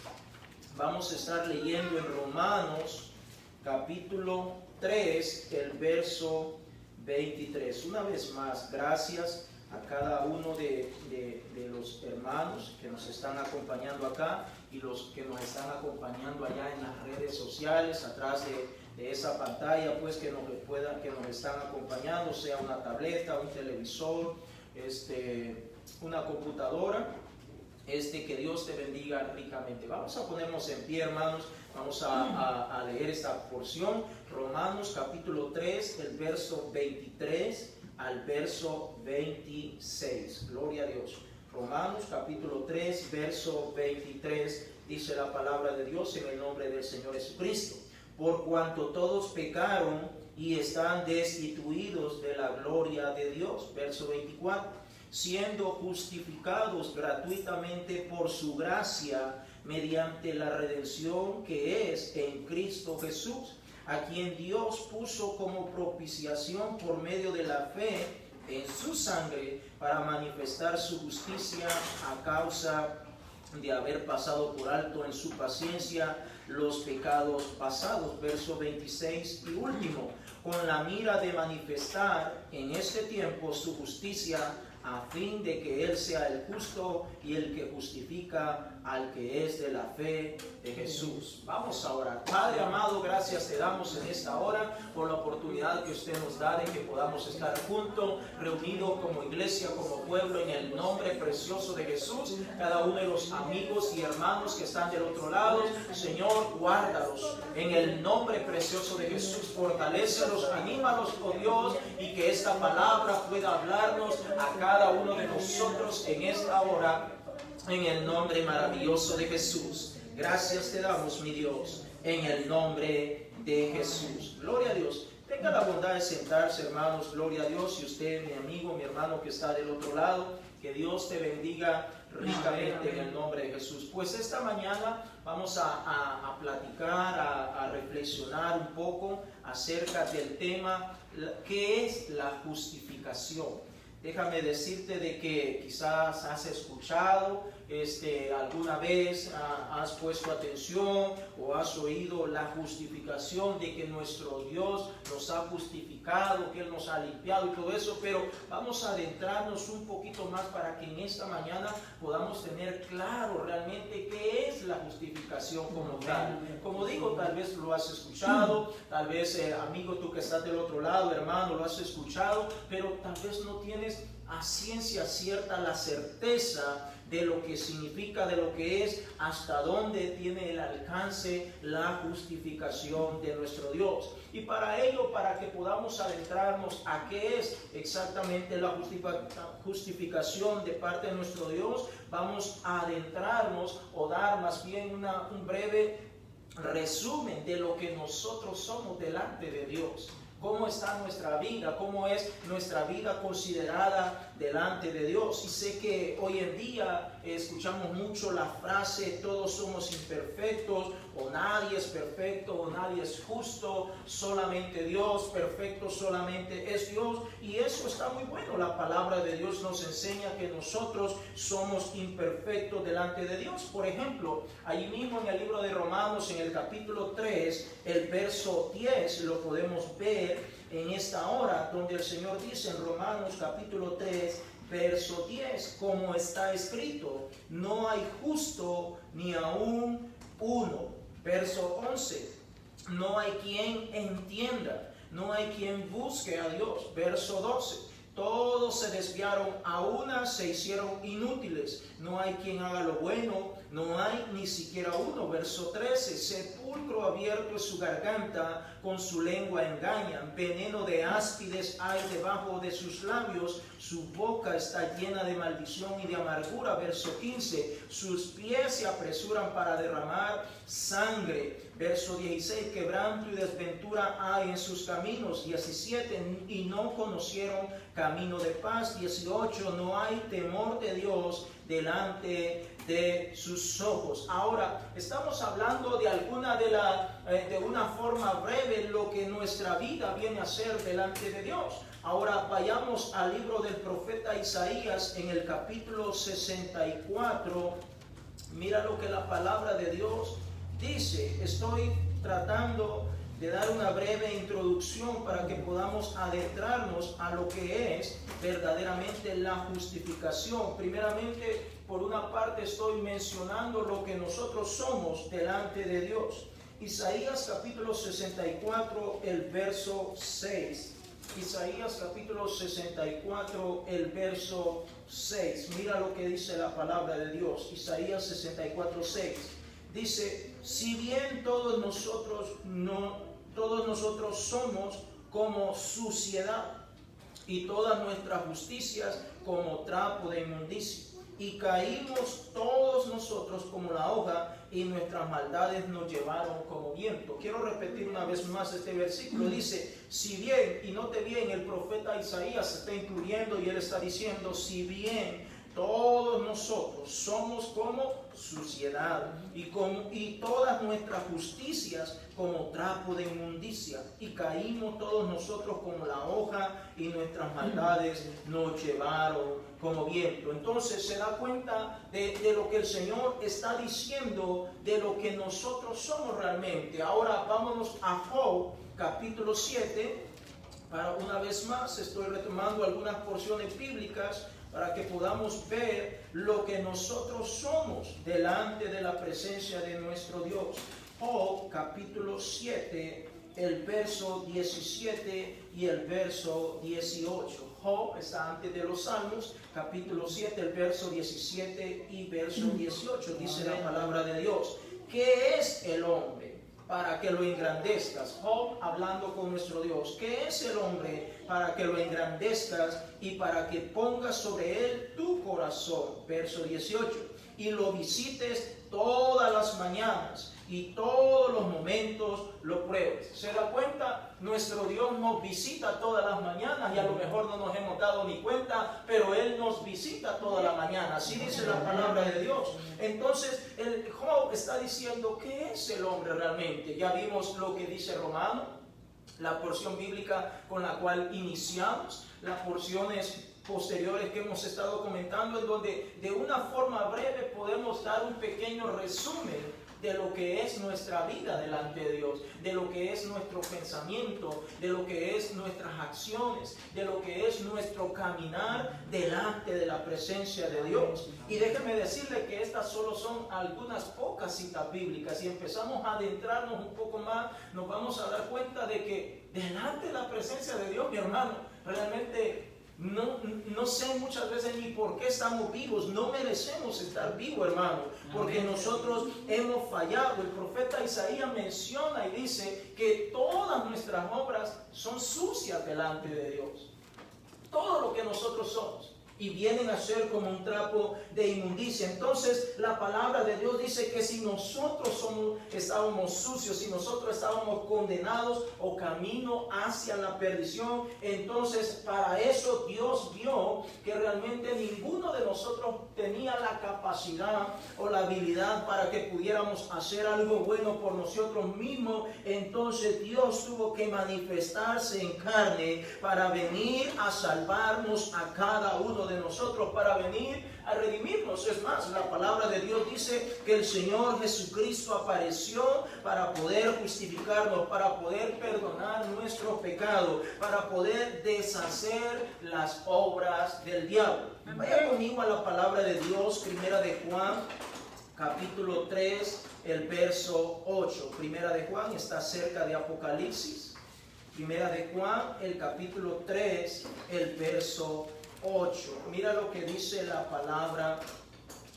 Vamos a estar leyendo en Romanos capítulo 3, el verso 23. Una vez más, gracias a cada uno de los hermanos que nos están acompañando acá y los que nos están acompañando allá en las redes sociales, atrás de esa pantalla, pues que nos están acompañando, sea una tableta, un televisor, una computadora. que Dios te bendiga ricamente. Vamos a ponernos en pie, hermanos. Vamos a leer esta porción. Romanos capítulo 3, el verso 23 al verso 26. Gloria a Dios. Romanos capítulo 3, verso 23. Dice la palabra de Dios en el nombre del Señor Jesucristo. Por cuanto todos pecaron y están destituidos de la gloria de Dios. Verso 24. Siendo justificados gratuitamente por su gracia mediante la redención que es en Cristo Jesús, a quien Dios puso como propiciación por medio de la fe en su sangre para manifestar su justicia a causa de haber pasado por alto en su paciencia los pecados pasados. Verso 26 y último, con la mira de manifestar en este tiempo su justicia, a fin de que Él sea el justo y el que justifica al que es de la fe de Jesús. Vamos a orar. Padre amado, gracias te damos en esta hora por la oportunidad que usted nos da de que podamos estar juntos, reunidos como iglesia, como pueblo, en el nombre precioso de Jesús. Cada uno de los amigos y hermanos que están del otro lado, Señor, guárdalos en el nombre precioso de Jesús. Fortalécelos, anímalos, oh Dios, y que esta palabra pueda hablarnos a cada uno de nosotros en esta hora, en el nombre maravilloso de Jesús. Gracias te damos, mi Dios, en el nombre de Jesús. Gloria a Dios. Tenga la bondad de sentarse, hermanos. Gloria a Dios. Y usted, mi amigo, mi hermano que está del otro lado, que Dios te bendiga ricamente en el nombre de Jesús. Pues esta mañana vamos a platicar, a reflexionar un poco acerca del tema, ¿qué es la justificación? Déjame decirte de que quizás has escuchado alguna vez, has puesto atención o has oído la justificación de que nuestro Dios nos ha justificado, que Él nos ha limpiado y todo eso, pero vamos a adentrarnos un poquito más para que en esta mañana podamos tener claro realmente qué es la justificación como tal. Como digo, tal vez lo has escuchado, tal vez amigo tú que estás del otro lado, hermano, lo has escuchado, pero tal vez no tienes a ciencia cierta la certeza de lo que significa, de lo que es, hasta dónde tiene el alcance la justificación de nuestro Dios. Y para ello, para que podamos adentrarnos a qué es exactamente la justificación de parte de nuestro Dios, vamos a adentrarnos o dar más bien un breve resumen de lo que nosotros somos delante de Dios. Cómo está nuestra vida, cómo es nuestra vida considerada delante de Dios. Y sé que hoy en día escuchamos mucho la frase, todos somos imperfectos, o nadie es perfecto, o nadie es justo, solamente Dios, perfecto solamente es Dios. Y eso está muy bueno. La palabra de Dios nos enseña que nosotros somos imperfectos delante de Dios. Por ejemplo, allí mismo en el libro de Romanos, en el capítulo 3, el verso 10, lo podemos ver en esta hora, donde el Señor dice en Romanos capítulo 3, verso 10, como está escrito, no hay justo ni aún uno. Verso 11, no hay quien entienda, no hay quien busque a Dios. Verso 12, todos se desviaron, a una se hicieron inútiles, no hay quien haga lo bueno, no hay ni siquiera uno. Verso 13, sepulcro abierto es su garganta, con su lengua engañan, veneno de áspides hay debajo de sus labios, su boca está llena de maldición y de amargura. Verso 15, sus pies se apresuran para derramar sangre. Verso 16, quebranto y desventura hay en sus caminos. 17, y no conocieron camino de paz. 18, no hay temor de Dios delante de sus ojos. Ahora, estamos hablando de de una forma breve lo que nuestra vida viene a ser delante de Dios. Ahora vayamos al libro del profeta Isaías en el capítulo 64. Mira lo que la palabra de Dios dice. Estoy tratando de dar una breve introducción para que podamos adentrarnos a lo que es verdaderamente la justificación. Primeramente, por una parte estoy mencionando lo que nosotros somos delante de Dios. Isaías capítulo 64, el verso 6. Isaías capítulo 64, el verso 6. Mira lo que dice la palabra de Dios. Isaías 64, 6. Dice, si bien todos nosotros somos como suciedad, y todas nuestras justicias como trapo de inmundicia, y caímos todos nosotros como la hoja, y nuestras maldades nos llevaron como viento. Quiero repetir una vez más este versículo. Dice, si bien, y note bien, el profeta Isaías se está incluyendo y él está diciendo, si bien todos nosotros somos como suciedad, y todas nuestras justicias como trapo de inmundicia, y caímos todos nosotros como la hoja, y nuestras maldades nos llevaron como viento. Entonces se da cuenta de lo que el Señor está diciendo, de lo que nosotros somos realmente. Ahora vámonos a Job capítulo 7. Para una vez más estoy retomando algunas porciones bíblicas para que podamos ver lo que nosotros somos delante de la presencia de nuestro Dios. Job capítulo 7, el verso 17 y el verso 18. Job está antes de los Salmos, capítulo 7, el verso 17 y verso 18. Dice la palabra de Dios, ¿qué es el hombre para que lo engrandezcas? Job hablando con nuestro Dios. ¿Qué es el hombre para que lo engrandezcas y para que pongas sobre él tu corazón? Verso 18. Y lo visites todas las mañanas y todos los momentos lo pruebes. ¿Se da cuenta? Nuestro Dios nos visita todas las mañanas y a lo mejor no nos hemos dado ni cuenta, pero Él nos visita toda la mañana. Así dice la palabra de Dios. Entonces, el Job está diciendo, ¿qué es el hombre realmente? Ya vimos lo que dice Romano, la porción bíblica con la cual iniciamos, las porciones posteriores que hemos estado comentando, en donde de una forma breve podemos dar un pequeño resumen de lo que es nuestra vida delante de Dios, de lo que es nuestro pensamiento, de lo que es nuestras acciones, de lo que es nuestro caminar delante de la presencia de Dios. Y déjeme decirle que estas solo son algunas pocas citas bíblicas. Si empezamos a adentrarnos un poco más, nos vamos a dar cuenta de que delante de la presencia de Dios, mi hermano, realmente no sé muchas veces ni por qué estamos vivos. No merecemos estar vivos, hermano, porque nosotros hemos fallado. El profeta Isaías menciona y dice que todas nuestras obras son sucias delante de Dios. Todo lo que nosotros somos, y vienen a ser como un trapo de inmundicia. Entonces la palabra de Dios dice que si nosotros estábamos sucios, si nosotros estábamos condenados o camino hacia la perdición, entonces para eso Dios vio que realmente ninguno de nosotros tenía la capacidad o la habilidad para que pudiéramos hacer algo bueno por nosotros mismos. Entonces Dios tuvo que manifestarse en carne para venir a salvarnos a cada uno de nosotros, para venir a redimirnos. Es más, la palabra de Dios dice que el Señor Jesucristo apareció para poder justificarnos, para poder perdonar nuestros pecados, para poder deshacer las obras del diablo. Vaya conmigo a la palabra de Dios, primera de Juan, capítulo 3, el verso 8. Primera de Juan está cerca de Apocalipsis. Primera de Juan, el capítulo 3, el verso 8. Mira lo que dice la palabra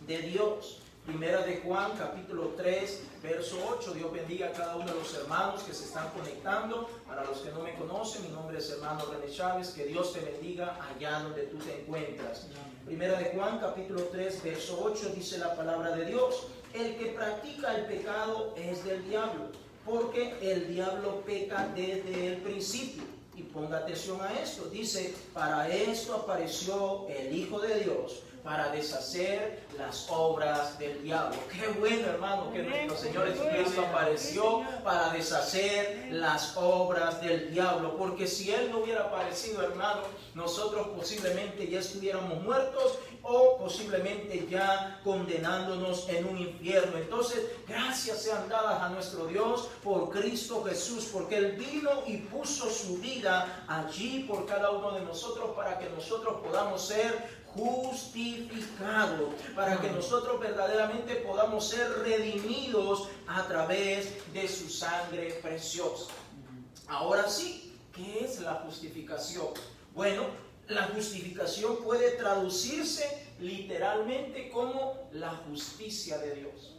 de Dios. Primera de Juan, capítulo 3, verso 8. Dios bendiga a cada uno de los hermanos que se están conectando. Para los que no me conocen, mi nombre es hermano René Chávez. Que Dios te bendiga allá donde tú te encuentras. Primera de Juan, capítulo 3, verso 8, dice la palabra de Dios: el que practica el pecado es del diablo, porque el diablo peca desde el principio. Y ponga atención a esto, dice, para esto apareció el Hijo de Dios, para deshacer las obras del diablo. Qué bueno, hermano, que nuestro Señor Jesucristo apareció para deshacer las obras del diablo, porque si Él no hubiera aparecido, hermano, nosotros posiblemente ya estuviéramos muertos, o posiblemente ya condenándonos en un infierno. Entonces, gracias sean dadas a nuestro Dios por Cristo Jesús, porque Él vino y puso su vida allí por cada uno de nosotros, para que nosotros podamos ser justificados, para que nosotros verdaderamente podamos ser redimidos a través de su sangre preciosa. Ahora sí, ¿Qué es la justificación? Bueno, la justificación puede traducirse literalmente como la justicia de Dios.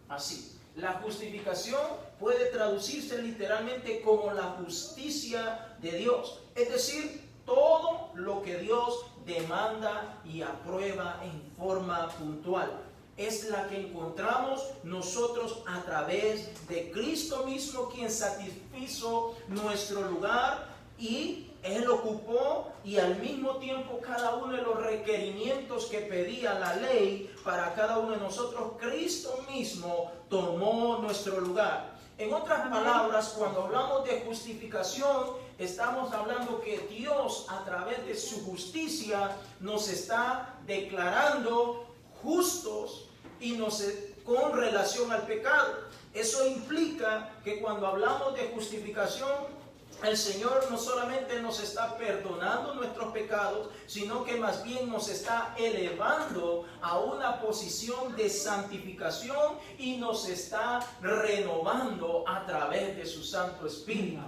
Así, la justificación puede traducirse literalmente como la justicia de Dios. Es decir, todo lo que Dios demanda y aprueba en forma puntual. Es la que encontramos nosotros a través de Cristo mismo, quien satisfizo nuestro lugar y Él ocupó, y al mismo tiempo cada uno de los requerimientos que pedía la ley para cada uno de nosotros, Cristo mismo tomó nuestro lugar. En otras palabras, cuando hablamos de justificación, estamos hablando que Dios, a través de su justicia, nos está declarando justos y con relación al pecado. Eso implica que cuando hablamos de justificación, el Señor no solamente nos está perdonando nuestros pecados, sino que más bien nos está elevando a una posición de santificación y nos está renovando a través de su Santo Espíritu.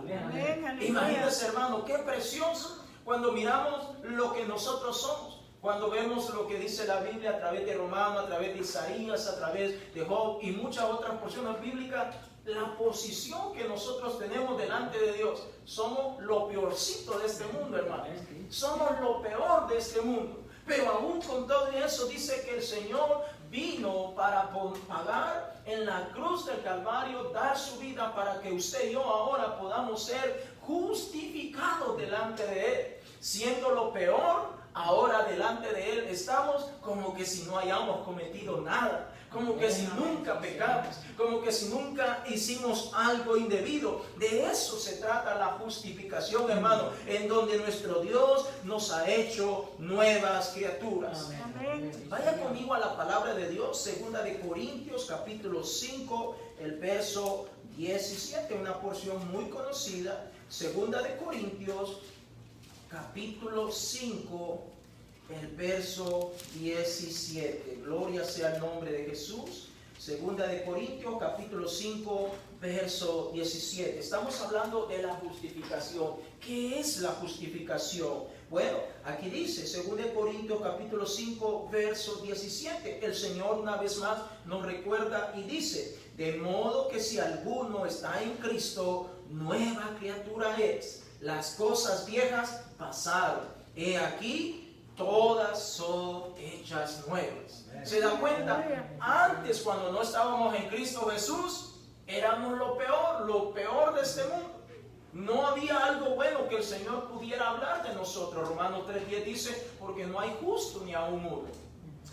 Imagínense, hermano, qué precioso cuando miramos lo que nosotros somos. Cuando vemos lo que dice la Biblia a través de Romanos, a través de Isaías, a través de Job y muchas otras porciones bíblicas, la posición que nosotros tenemos delante de Dios, somos lo peorcito de este mundo, hermano. Somos lo peor de este mundo. Pero aún con todo eso dice que el Señor vino para pagar en la cruz del Calvario, dar su vida para que usted y yo ahora podamos ser justificados delante de Él. Siendo lo peor, ahora delante de Él estamos como que si no hayamos cometido nada, como que si nunca pecamos, como que si nunca hicimos algo indebido. De eso se trata la justificación, hermano, en donde nuestro Dios nos ha hecho nuevas criaturas. Amén. Vaya conmigo a la palabra de Dios, segunda de Corintios, capítulo 5, el verso 17, una porción muy conocida. Segunda de Corintios, capítulo 5, el verso 17. Gloria sea el nombre de Jesús. Segunda de Corintios, capítulo 5, verso 17. Estamos hablando de la justificación. ¿Qué es la justificación? Bueno, aquí dice, segunda de Corintios, capítulo 5, verso 17. El Señor una vez más nos recuerda y dice: de modo que si alguno está en Cristo, nueva criatura es. Las cosas viejas pasaron. He aquí, todas son hechas nuevas. ¿Se da cuenta? Antes, cuando no estábamos en Cristo Jesús, éramos lo peor de este mundo. No había algo bueno que el Señor pudiera hablar de nosotros. Romanos 3:10 dice, porque no hay justo ni aun uno.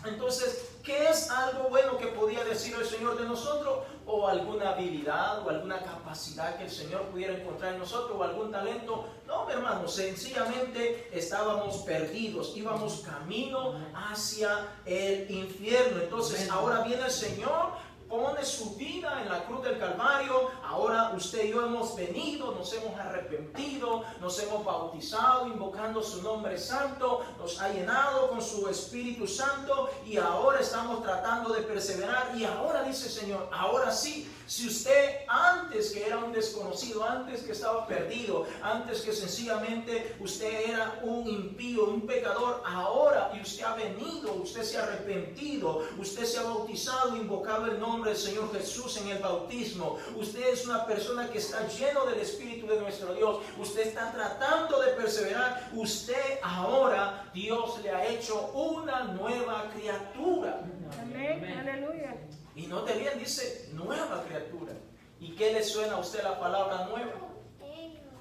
Entonces, ¿qué es algo bueno que podía decir el Señor de nosotros? O alguna habilidad o alguna capacidad que el Señor pudiera encontrar en nosotros, o algún talento. No, hermanos, sencillamente estábamos perdidos, íbamos camino hacia el infierno. Entonces, ahora viene el Señor, pone su vida en la cruz del Calvario. Ahora usted y yo hemos venido, nos hemos arrepentido, nos hemos bautizado invocando su nombre santo, nos ha llenado con su Espíritu Santo y ahora estamos tratando de perseverar. Y ahora dice el Señor, ahora sí, si usted antes que era un desconocido, antes que estaba perdido, antes que sencillamente usted era un impío, un pecador, ahora y usted ha venido, usted se ha arrepentido, usted se ha bautizado, invocado el nombre del Señor Jesús en el bautismo, usted es una persona que está lleno del Espíritu de nuestro Dios, usted está tratando de perseverar, usted ahora, Dios le ha hecho una nueva criatura. Amén, aleluya. Y note bien, dice nueva criatura. ¿Y qué le suena a usted la palabra nueva?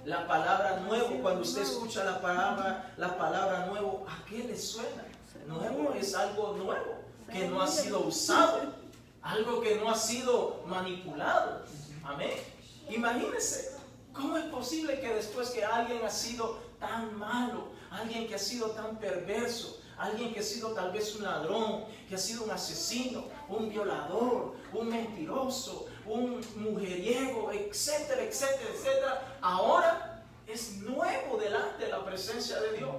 La palabra nuevo, cuando usted escucha la palabra nuevo, ¿a qué le suena? Nuevo es algo nuevo, que no ha sido usado, algo que no ha sido manipulado. Amén. Imagínense, ¿cómo es posible que después que alguien ha sido tan malo, alguien que ha sido tan perverso, alguien que ha sido tal vez un ladrón, que ha sido un asesino, un violador, un mentiroso, un mujeriego, etcétera, etcétera, etcétera, ahora es nuevo delante de la presencia de Dios?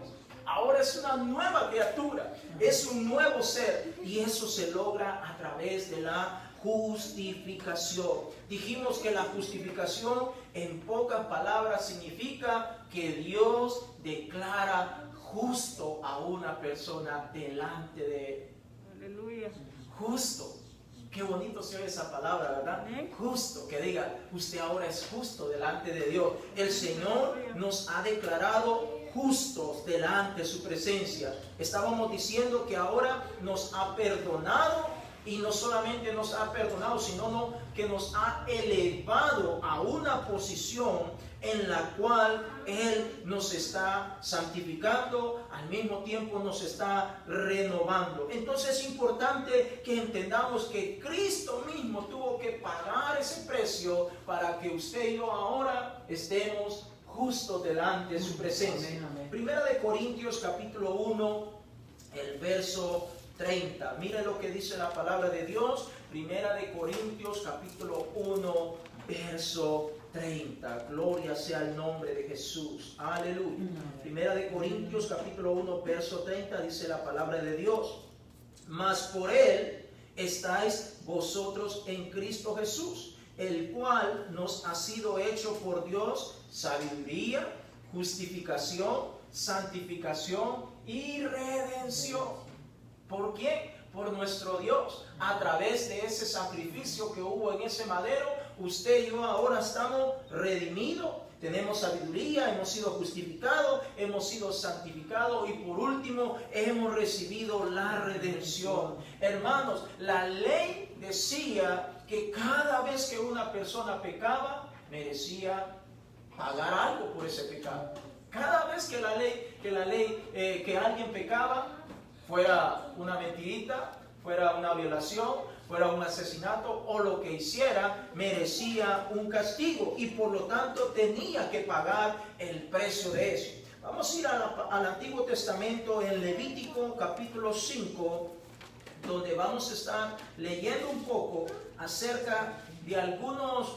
ahora es una nueva criatura, es un nuevo ser, y eso se logra a través de la justificación. Dijimos que la justificación, en pocas palabras, significa que Dios declara justo a una persona delante de él. Aleluya. Justo. Qué bonito se oye esa palabra, ¿verdad? Justo, que diga, usted ahora es justo delante de Dios. El Señor nos ha declarado justos delante de su presencia. Estábamos diciendo que ahora nos ha perdonado, y no solamente nos ha perdonado, sino que nos ha elevado a una posición en la cual Él nos está santificando, al mismo tiempo nos está renovando. Entonces es importante que entendamos que Cristo mismo tuvo que pagar ese precio para que usted y yo ahora estemos justos delante de su presencia. Primera de Corintios capítulo 1, el verso 30. Mire lo que dice la palabra de Dios. Primera de Corintios capítulo 1, verso 30. Gloria sea el nombre de Jesús. Aleluya. Primera de Corintios capítulo 1, verso 30 dice la palabra de Dios. Mas por Él estáis vosotros en Cristo Jesús, el cual nos ha sido hecho por Dios sabiduría, justificación, santificación y redención. ¿Por qué? Por nuestro Dios. A través de ese sacrificio que hubo en ese madero, usted y yo ahora estamos redimidos, tenemos sabiduría, hemos sido justificados, hemos sido santificados, y por último hemos recibido la redención. Hermanos, la ley decía que cada vez que una persona pecaba, merecía pagar algo por ese pecado. Cada vez que que alguien pecaba, fuera una mentirita, fuera una violación, fuera un asesinato o lo que hiciera, merecía un castigo, y por lo tanto tenía que pagar el precio de eso. Vamos a ir al Antiguo Testamento, en Levítico capítulo 5, donde vamos a estar leyendo un poco acerca de algunos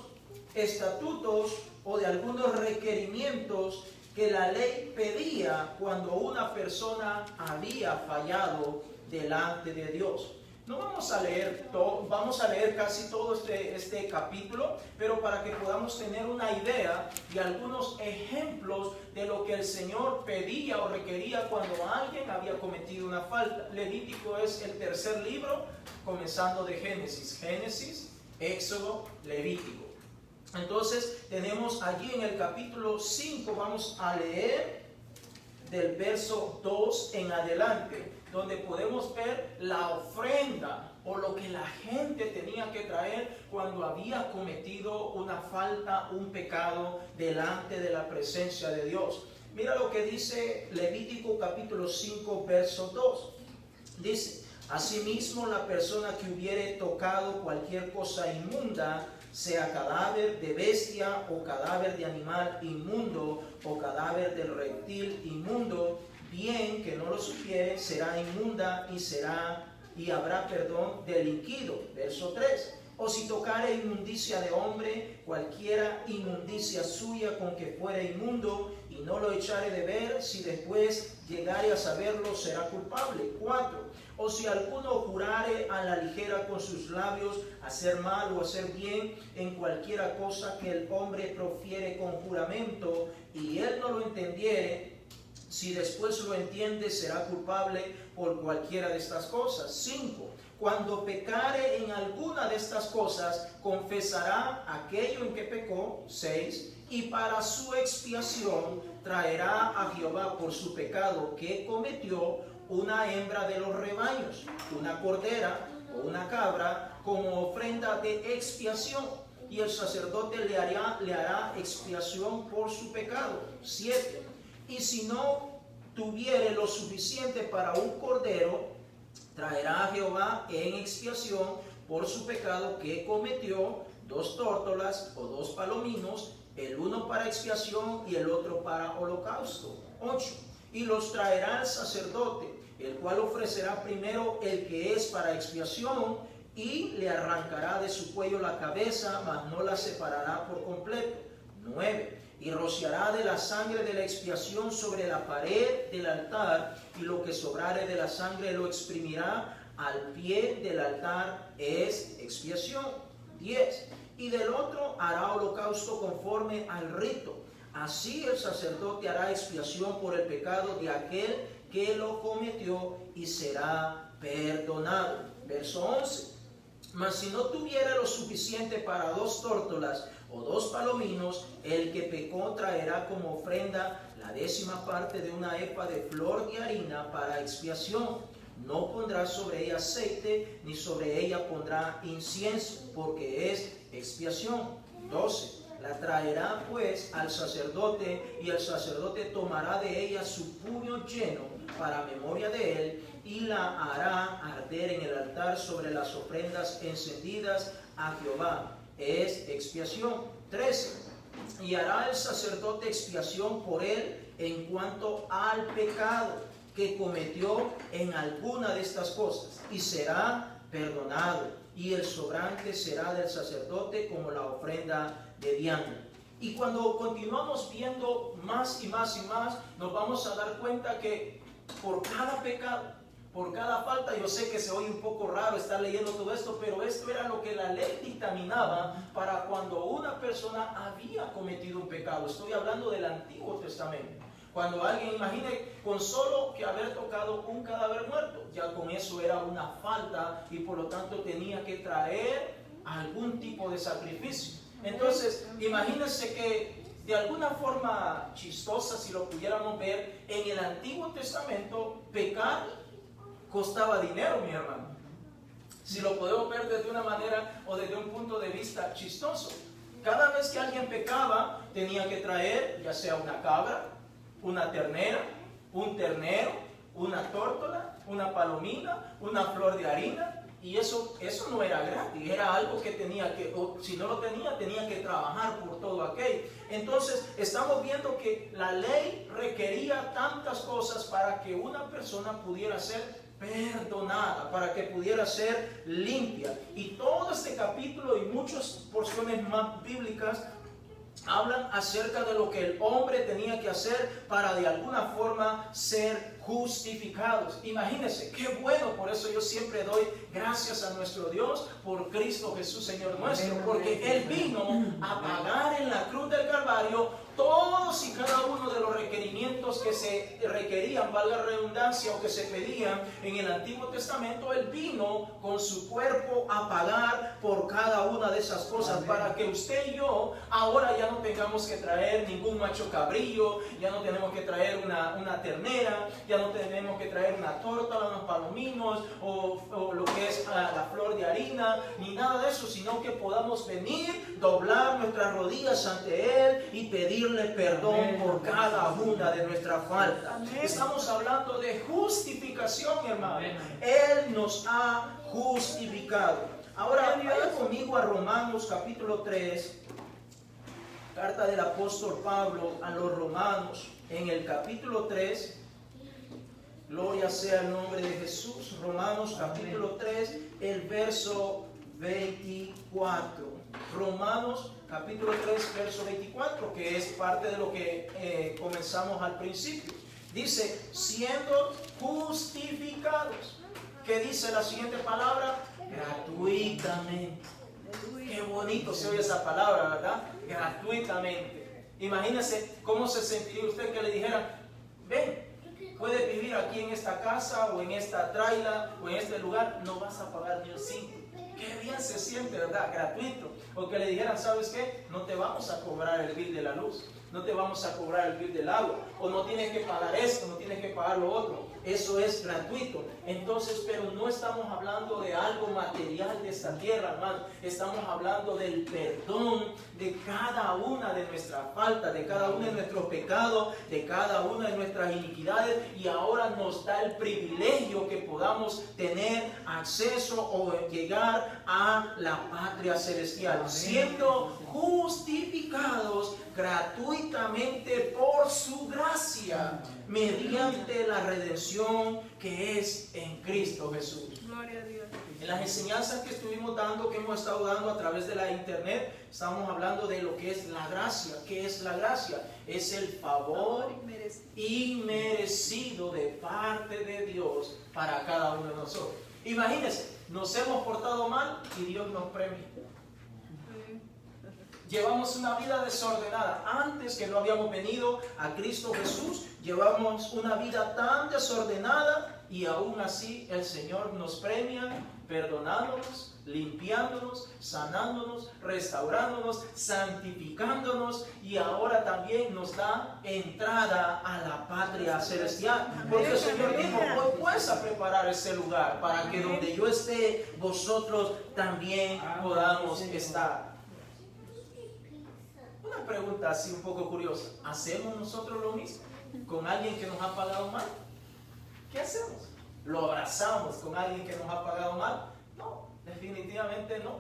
estatutos o de algunos requerimientos que la ley pedía cuando una persona había fallado delante de Dios. No vamos a leer todo, vamos a leer casi todo este capítulo, pero para que podamos tener una idea de algunos ejemplos de lo que el Señor pedía o requería cuando alguien había cometido una falta. Levítico es el tercer libro, comenzando de Génesis. Génesis, Éxodo, Levítico. Entonces tenemos allí en el capítulo 5, vamos a leer del verso 2 en adelante, donde podemos ver la ofrenda o lo que la gente tenía que traer cuando había cometido una falta, un pecado delante de la presencia de Dios. Mira lo que dice Levítico capítulo 5, verso 2. Dice: asimismo, la persona que hubiere tocado cualquier cosa inmunda, sea cadáver de bestia o cadáver de animal inmundo o cadáver del reptil inmundo, bien que no lo supiere, será inmunda y habrá perdón del inquido. Verso 3. O si tocare inmundicia de hombre, cualquiera inmundicia suya con que fuera inmundo, y no lo echare de ver, si después llegare a saberlo, será culpable. 4. O si alguno jurare a la ligera con sus labios hacer mal o hacer bien en cualquiera cosa que el hombre profiere con juramento, y él no lo entendiere, si después lo entiende, será culpable por cualquiera de estas cosas. 5. Cuando pecare en alguna de estas cosas, confesará aquello en que pecó. 6. Y para su expiación traerá a Jehová por su pecado que cometió una hembra de los rebaños, una cordera o una cabra, como ofrenda de expiación, y el sacerdote le hará expiación por su pecado. 7. Y si no tuviere lo suficiente para un cordero, traerá a Jehová en expiación por su pecado que cometió 2 tórtolas o 2 palominos, el uno para expiación y el otro para holocausto. 8. Y los traerá al sacerdote, el cual ofrecerá primero el que es para expiación, y le arrancará de su cuello la cabeza, mas no la separará por completo. 9. y rociará de la sangre de la expiación sobre la pared del altar, y lo que sobrare de la sangre lo exprimirá al pie del altar, es expiación. 10. Y del otro hará holocausto conforme al rito. Así el sacerdote hará expiación por el pecado de aquel que lo cometió y será perdonado. Verso 11. Mas si no tuviera lo suficiente para 2 tórtolas o 2 palominos, el que pecó traerá como ofrenda la 10ª parte de una efa de flor de harina para expiación. No pondrá sobre ella aceite, ni sobre ella pondrá incienso, porque es expiación. 12. La traerá pues al sacerdote, y el sacerdote tomará de ella su puño lleno para memoria de él, y la hará arder en el altar sobre las ofrendas encendidas a Jehová. Es expiación. 13. Y hará el sacerdote expiación por él en cuanto al pecado que cometió en alguna de estas cosas, y será perdonado, y el sobrante será del sacerdote como la ofrenda de vianda. Y cuando continuamos viendo más y más y más, nos vamos a dar cuenta que por cada pecado, por cada falta, yo sé que se oye un poco raro estar leyendo todo esto, pero esto era lo que la ley dictaminaba para cuando una persona había cometido un pecado. Estoy hablando del Antiguo Testamento. Cuando alguien, imagine, con solo que haber tocado un cadáver muerto, ya con eso era una falta, y por lo tanto tenía que traer algún tipo de sacrificio. Entonces, imagínense que de alguna forma chistosa, si lo pudiéramos ver, en el Antiguo Testamento, pecar costaba dinero, mi hermano. Si lo podemos ver desde una manera o desde un punto de vista chistoso. Cada vez que alguien pecaba, tenía que traer ya sea una cabra, una ternera, un ternero, una tórtola, una palomina, una flor de harina. Y eso no era gratis, era algo que tenía que, o si no lo tenía que trabajar por todo aquello. Entonces estamos viendo que la ley requería tantas cosas para que una persona pudiera ser perdonada, para que pudiera ser limpia. Y todo este capítulo y muchas porciones más bíblicas hablan acerca de lo que el hombre tenía que hacer para de alguna forma ser justificados. Imagínense, qué bueno, por eso yo siempre doy gracias a nuestro Dios por Cristo Jesús, Señor nuestro, porque Él vino a pagar en la cruz del Calvario todos y cada uno de los requerimientos que se requerían, valga la redundancia, o que se pedían en el Antiguo Testamento. Él vino con su cuerpo a pagar por cada una de esas cosas. Amén. Para que usted y yo ahora ya no tengamos que traer ningún macho cabrillo, ya no tenemos que traer una ternera, ya no tenemos que traer una torta, unos palominos o lo que es la flor de harina, ni nada de eso, sino que podamos venir, doblar nuestras rodillas ante Él y pedirle perdón. Amén. Por cada una de nuestras faltas. Amén. Estamos hablando de justificación, hermano. Amén. Él nos ha justificado. Ahora, vaya conmigo a Romanos capítulo 3, carta del apóstol Pablo a los romanos, en el capítulo 3, gloria sea el nombre de Jesús. Romanos capítulo 3, el verso 24. Romanos capítulo 3, verso 24, que es parte de lo que comenzamos al principio. Dice, siendo justificados. ¿Qué dice la siguiente palabra? Gratuitamente. Qué bonito se oye esa palabra, ¿verdad? Gratuitamente. Imagínese cómo se sentiría usted que le dijeran, ven, puedes vivir aquí en esta casa o en esta traila o en este lugar, no vas a pagar ni un 5. Qué bien se siente, ¿verdad? Gratuito. O que le dijeran, ¿sabes qué? No te vamos a cobrar el bill de la luz, no te vamos a cobrar el bill del agua, o no tienes que pagar esto, no tienes que pagar lo otro. Eso es gratuito. Entonces, pero no estamos hablando de algo material de esta tierra, hermano. Estamos hablando del perdón de cada una de nuestras faltas, de cada uno de nuestros pecados, de cada una de nuestras iniquidades. Y ahora nos da el privilegio que podamos tener acceso o llegar a la patria celestial, siendo justificados gratuitamente por su gracia, mediante la redención que es en Cristo Jesús. Gloria a Dios. En las enseñanzas que estuvimos dando, que hemos estado dando a través de la internet, estamos hablando de lo que es la gracia. ¿Qué es la gracia? Es el favor inmerecido de parte de Dios para cada uno de nosotros. Imagínense, nos hemos portado mal y Dios nos premia. Llevamos una vida desordenada. Antes que no habíamos venido a Cristo Jesús, llevamos una vida tan desordenada y aún así el Señor nos premia perdonándonos, limpiándonos, sanándonos, restaurándonos, santificándonos y ahora también nos da entrada a la patria celestial. Porque el Señor dijo, hoy puedes a preparar ese lugar para que donde yo esté, vosotros también podamos estar. Una pregunta así un poco curiosa. ¿Hacemos nosotros lo mismo con alguien que nos ha pagado mal? ¿Qué hacemos? ¿Lo abrazamos con alguien que nos ha pagado mal? No, definitivamente no.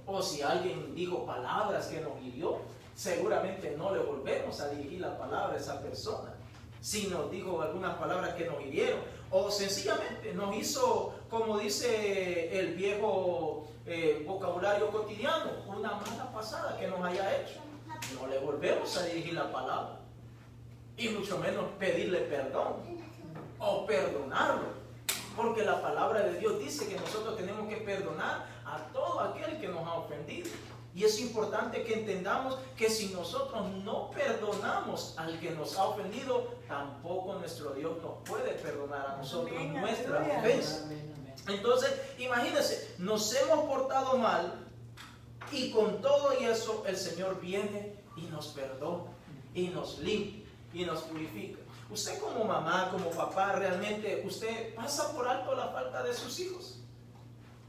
O si alguien dijo palabras que nos hirió, seguramente no le volvemos a dirigir la palabra a esa persona. Si nos dijo algunas palabras que nos hirieron, o sencillamente nos hizo, como dice el viejo vocabulario cotidiano, una mala pasada que nos haya hecho, no le volvemos a dirigir la palabra, y mucho menos pedirle perdón o perdonarlo, porque la palabra de Dios dice que nosotros tenemos que perdonar a todo aquel que nos ha ofendido. Y es importante que entendamos que si nosotros no perdonamos al que nos ha ofendido, tampoco nuestro Dios nos puede perdonar a nosotros nuestra ofensa. Entonces, imagínense, nos hemos portado mal y con todo y eso el Señor viene y nos perdona y nos limpia y nos purifica. Usted como mamá, como papá, realmente usted pasa por alto la falta de sus hijos.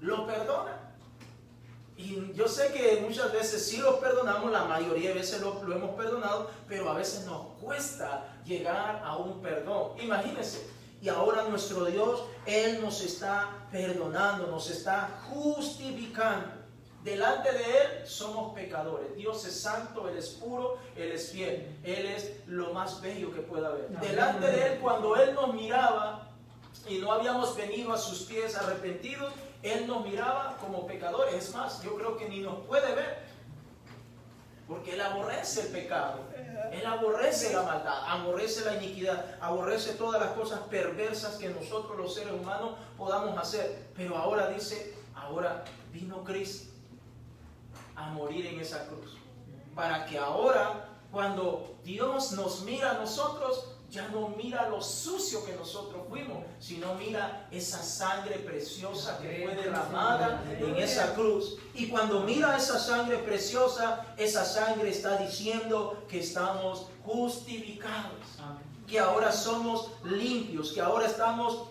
¿Lo perdona? Y yo sé que muchas veces sí los perdonamos, la mayoría de veces lo hemos perdonado, pero a veces nos cuesta llegar a un perdón. Imagínense, y ahora nuestro Dios, Él nos está perdonando, nos está justificando. Delante de Él somos pecadores. Dios es santo, Él es puro, Él es fiel. Él es lo más bello que pueda haber. Delante de Él, cuando Él nos miraba y no habíamos venido a sus pies arrepentidos, Él nos miraba como pecadores. Es más, yo creo que ni nos puede ver, porque Él aborrece el pecado. Él aborrece la maldad, aborrece la iniquidad, aborrece todas las cosas perversas que nosotros los seres humanos podamos hacer. Pero ahora dice, ahora vino Cristo a morir en esa cruz, para que ahora cuando Dios nos mira a nosotros, ya no mira lo sucio que nosotros fuimos, sino mira esa sangre preciosa que fue derramada en esa cruz. Y cuando mira esa sangre preciosa, esa sangre está diciendo que estamos justificados, que ahora somos limpios, que ahora estamos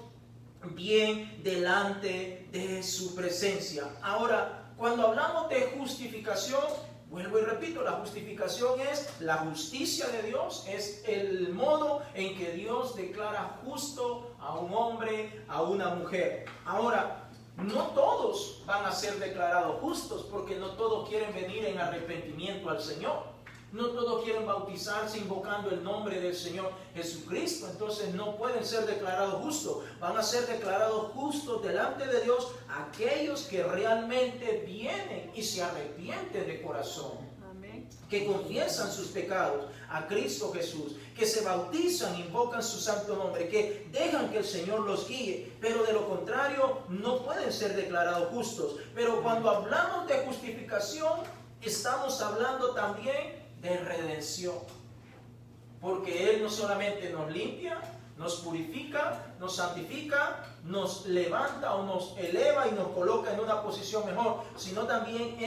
bien delante de su presencia. Ahora, cuando hablamos de justificación, vuelvo y repito, la justificación es la justicia de Dios, es el modo en que Dios declara justo a un hombre, a una mujer. Ahora, no todos van a ser declarados justos, porque no todos quieren venir en arrepentimiento al Señor. No todos quieren bautizarse invocando el nombre del Señor Jesucristo. Entonces no pueden ser declarados justos. Van a ser declarados justos delante de Dios aquellos que realmente vienen y se arrepienten de corazón. Amén. Que confiesan sus pecados a Cristo Jesús. Que se bautizan, invocan su santo nombre. Que dejan que el Señor los guíe. Pero de lo contrario no pueden ser declarados justos. Pero cuando hablamos de justificación, estamos hablando también de redención, porque Él no solamente nos limpia, nos purifica, nos santifica, nos levanta o nos eleva y nos coloca en una posición mejor, sino también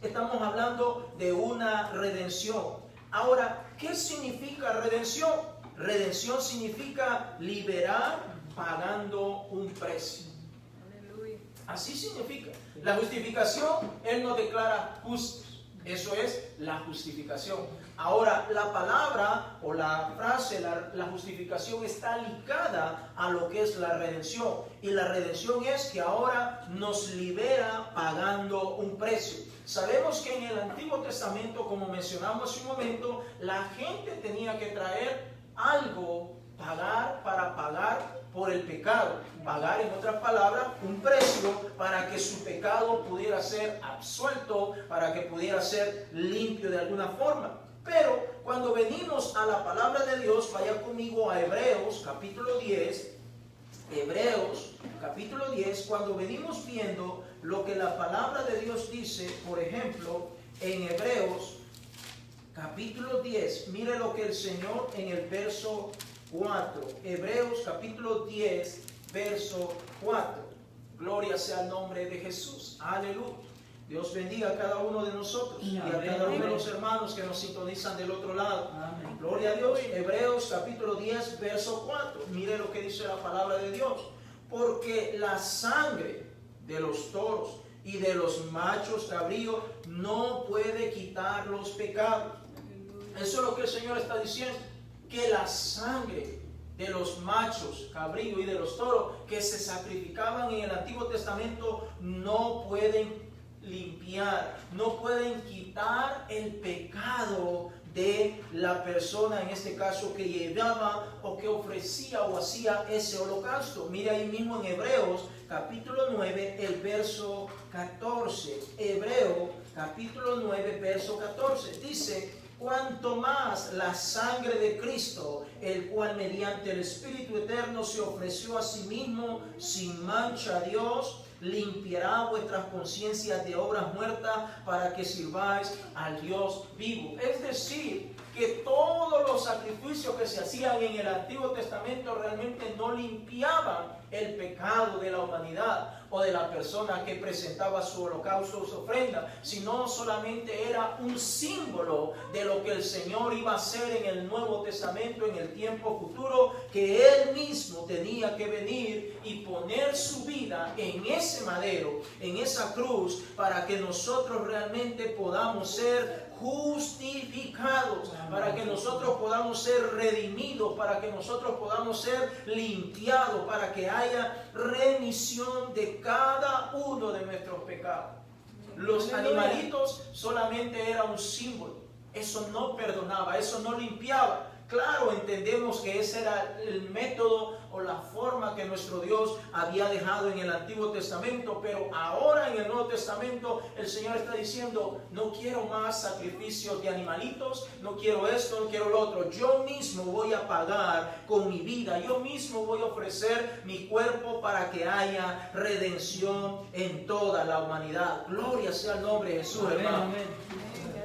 estamos hablando de una redención. Ahora, ¿qué significa redención? Redención significa liberar pagando un precio. Así significa. La justificación, Él nos declara justos. Eso es la justificación. Ahora, la palabra o la frase, la justificación está ligada a lo que es la redención. Y la redención es que ahora nos libera pagando un precio. Sabemos que en el Antiguo Testamento, como mencionamos hace un momento, la gente tenía que traer algo pagar por el pecado. Pagar, en otras palabras, un precio para que su pecado pudiera ser absuelto, para que pudiera ser limpio de alguna forma. Pero cuando venimos a la palabra de Dios, vaya conmigo a Hebreos capítulo 10. Hebreos capítulo 10, cuando venimos viendo lo que la palabra de Dios dice, por ejemplo, en Hebreos capítulo 10, mire lo que el Señor en el verso 4, Hebreos capítulo 10, verso 4. Gloria sea el nombre de Jesús. Aleluya. Dios bendiga a cada uno de nosotros y a cada uno de los hermanos que nos sintonizan del otro lado. Amén. Gloria a Dios. Hebreos capítulo 10, verso 4. Mire lo que dice la palabra de Dios. Porque la sangre de los toros y de los machos cabríos no puede quitar los pecados. Eso es lo que el Señor está diciendo. Que la sangre de los machos cabríos y de los toros que se sacrificaban en el Antiguo Testamento no pueden limpiar, no pueden quitar el pecado de la persona, en este caso, que llevaba o que ofrecía o hacía ese holocausto. Mire ahí mismo en Hebreos capítulo 9, el verso 14. Hebreo capítulo 9, verso 14. Dice: cuanto más la sangre de Cristo, el cual mediante el Espíritu Eterno se ofreció a sí mismo sin mancha a Dios, limpiará vuestras conciencias de obras muertas para que sirváis al Dios vivo. Es decir, que todos los sacrificios que se hacían en el Antiguo Testamento realmente no limpiaban el pecado de la humanidad o de la persona que presentaba su holocausto o su ofrenda, sino solamente era un símbolo de lo que el Señor iba a hacer en el Nuevo Testamento, en el tiempo futuro, que Él mismo tenía que venir y poner su vida en ese madero, en esa cruz, para que nosotros realmente podamos ser justificados, para que nosotros podamos ser redimidos, para que nosotros podamos ser limpiados, para que haya remisión de cada uno de nuestros pecados. Los animalitos solamente era un símbolo, eso no perdonaba, eso no limpiaba. Claro, entendemos que ese era el método o la forma que nuestro Dios había dejado en el Antiguo Testamento, pero ahora en el Nuevo Testamento el Señor está diciendo: no quiero más sacrificios de animalitos, no quiero esto, no quiero lo otro. Yo mismo voy a pagar con mi vida, yo mismo voy a ofrecer mi cuerpo para que haya redención en toda la humanidad. Gloria sea el nombre de Jesús, hermano. Amén.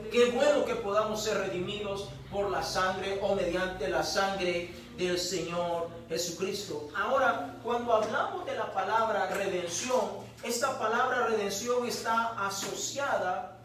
Qué bueno que podamos ser redimidos por la sangre o mediante la sangre del Señor Jesucristo. Ahora, cuando hablamos de la palabra redención, esta palabra redención está asociada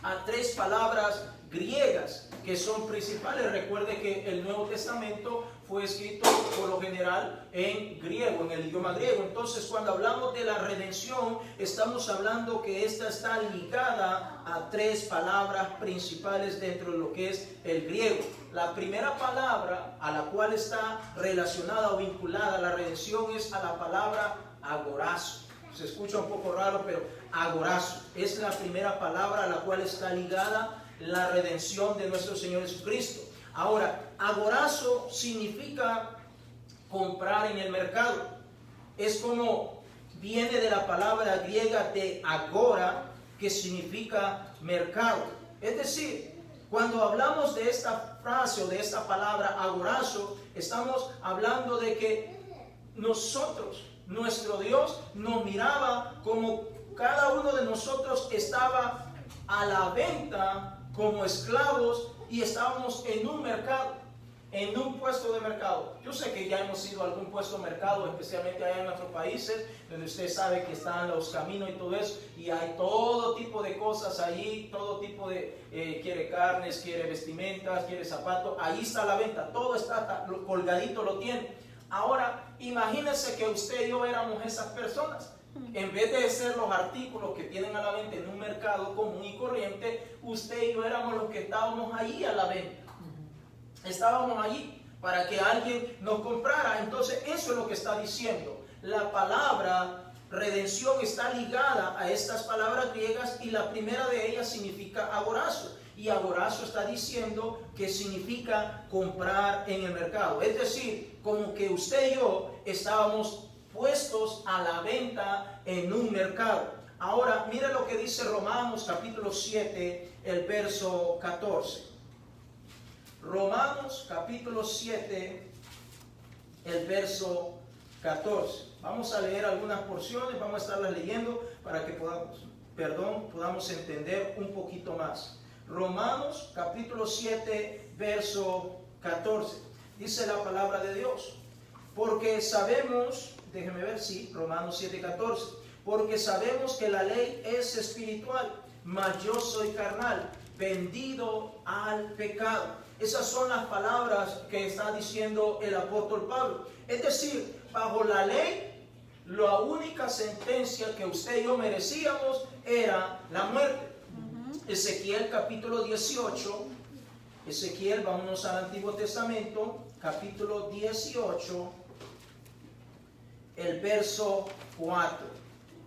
a tres palabras griegas que son principales. Recuerde que el Nuevo Testamento fue escrito por lo general en griego, en el idioma griego. Entonces, cuando hablamos de la redención, estamos hablando que esta está ligada a tres palabras principales dentro de lo que es el griego. La primera palabra a la cual está relacionada o vinculada la redención es a la palabra agorazo. Se escucha un poco raro, pero agorazo es la primera palabra a la cual está ligada la redención de nuestro Señor Jesucristo. Ahora, agorazo significa comprar en el mercado. Es como viene de la palabra griega de agora, que significa mercado. Es decir, cuando hablamos de esta frase o de esta palabra agorazo, estamos hablando de que nosotros, nuestro Dios, nos miraba como cada uno de nosotros estaba a la venta como esclavos y estábamos en un mercado, en un puesto de mercado. Yo sé que ya hemos ido a algún puesto de mercado, especialmente allá en nuestros países, donde usted sabe que están los caminos y todo eso, y hay todo tipo de cosas allí, todo tipo de, quiere carnes, quiere vestimentas, quiere zapatos, ahí está la venta, todo está colgadito, lo tiene. Ahora, imagínense que usted y yo éramos esas personas. En vez de ser los artículos que tienen a la venta en un mercado común y corriente, usted y yo éramos los que estábamos allí a la venta. Estábamos allí para que alguien nos comprara. Entonces, eso es lo que está diciendo. La palabra redención está ligada a estas palabras griegas y la primera de ellas significa agorazo. Y agorazo está diciendo que significa comprar en el mercado. Es decir, como que usted y yo estábamos puestos a la venta en un mercado. Ahora, mire lo que dice Romanos capítulo 7, el verso 14. Romanos capítulo 7, el verso 14. Vamos a leer algunas porciones, vamos a estarlas leyendo para que podamos entender un poquito más. Romanos capítulo 7, verso 14. Dice la palabra de Dios. Porque sabemos, déjeme ver si, Romanos 7, 14. Porque sabemos que la ley es espiritual, mas yo soy carnal, vendido al pecado. Esas son las palabras que está diciendo el apóstol Pablo. Es decir, bajo la ley, la única sentencia que usted y yo merecíamos era la muerte. Ezequiel capítulo 18, Ezequiel, vámonos al Antiguo Testamento, capítulo 18, el verso 4.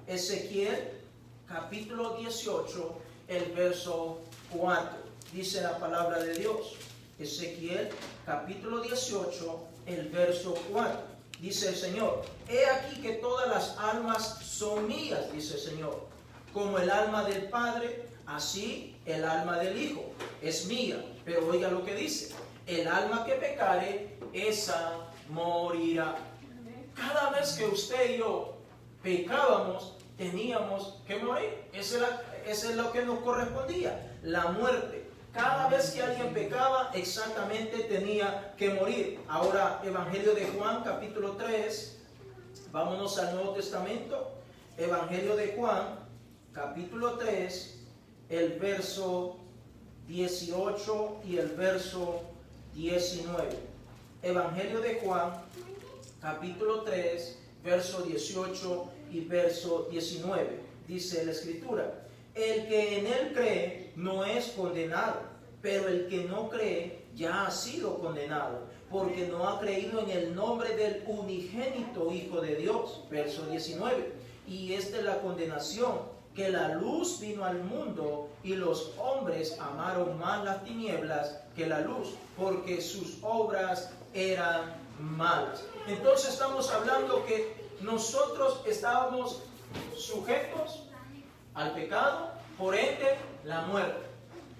Ezequiel capítulo 18, el verso 4. Dice la palabra de Dios. Ezequiel capítulo 18, el verso 4. Dice el Señor: he aquí que todas las almas son mías, dice el Señor. Como el alma del Padre, así el alma del Hijo es mía. Pero oiga lo que dice: el alma que pecare, esa morirá. Cada vez que usted y yo pecábamos, teníamos que morir. Eso es lo que nos correspondía, la muerte. Cada vez que alguien pecaba, exactamente tenía que morir. Ahora, Evangelio de Juan, capítulo 3. Vámonos al Nuevo Testamento. Evangelio de Juan, capítulo 3, el verso 18 y el verso 19. Evangelio de Juan, capítulo 3, verso 18 y verso 19. Dice la Escritura: el que en él cree no es condenado, pero el que no cree ya ha sido condenado, porque no ha creído en el nombre del unigénito Hijo de Dios. Verso 19. Y es de la condenación, que la luz vino al mundo y los hombres amaron más las tinieblas que la luz, porque sus obras eran malas. Entonces estamos hablando que nosotros estábamos sujetos al pecado, por ende la muerte.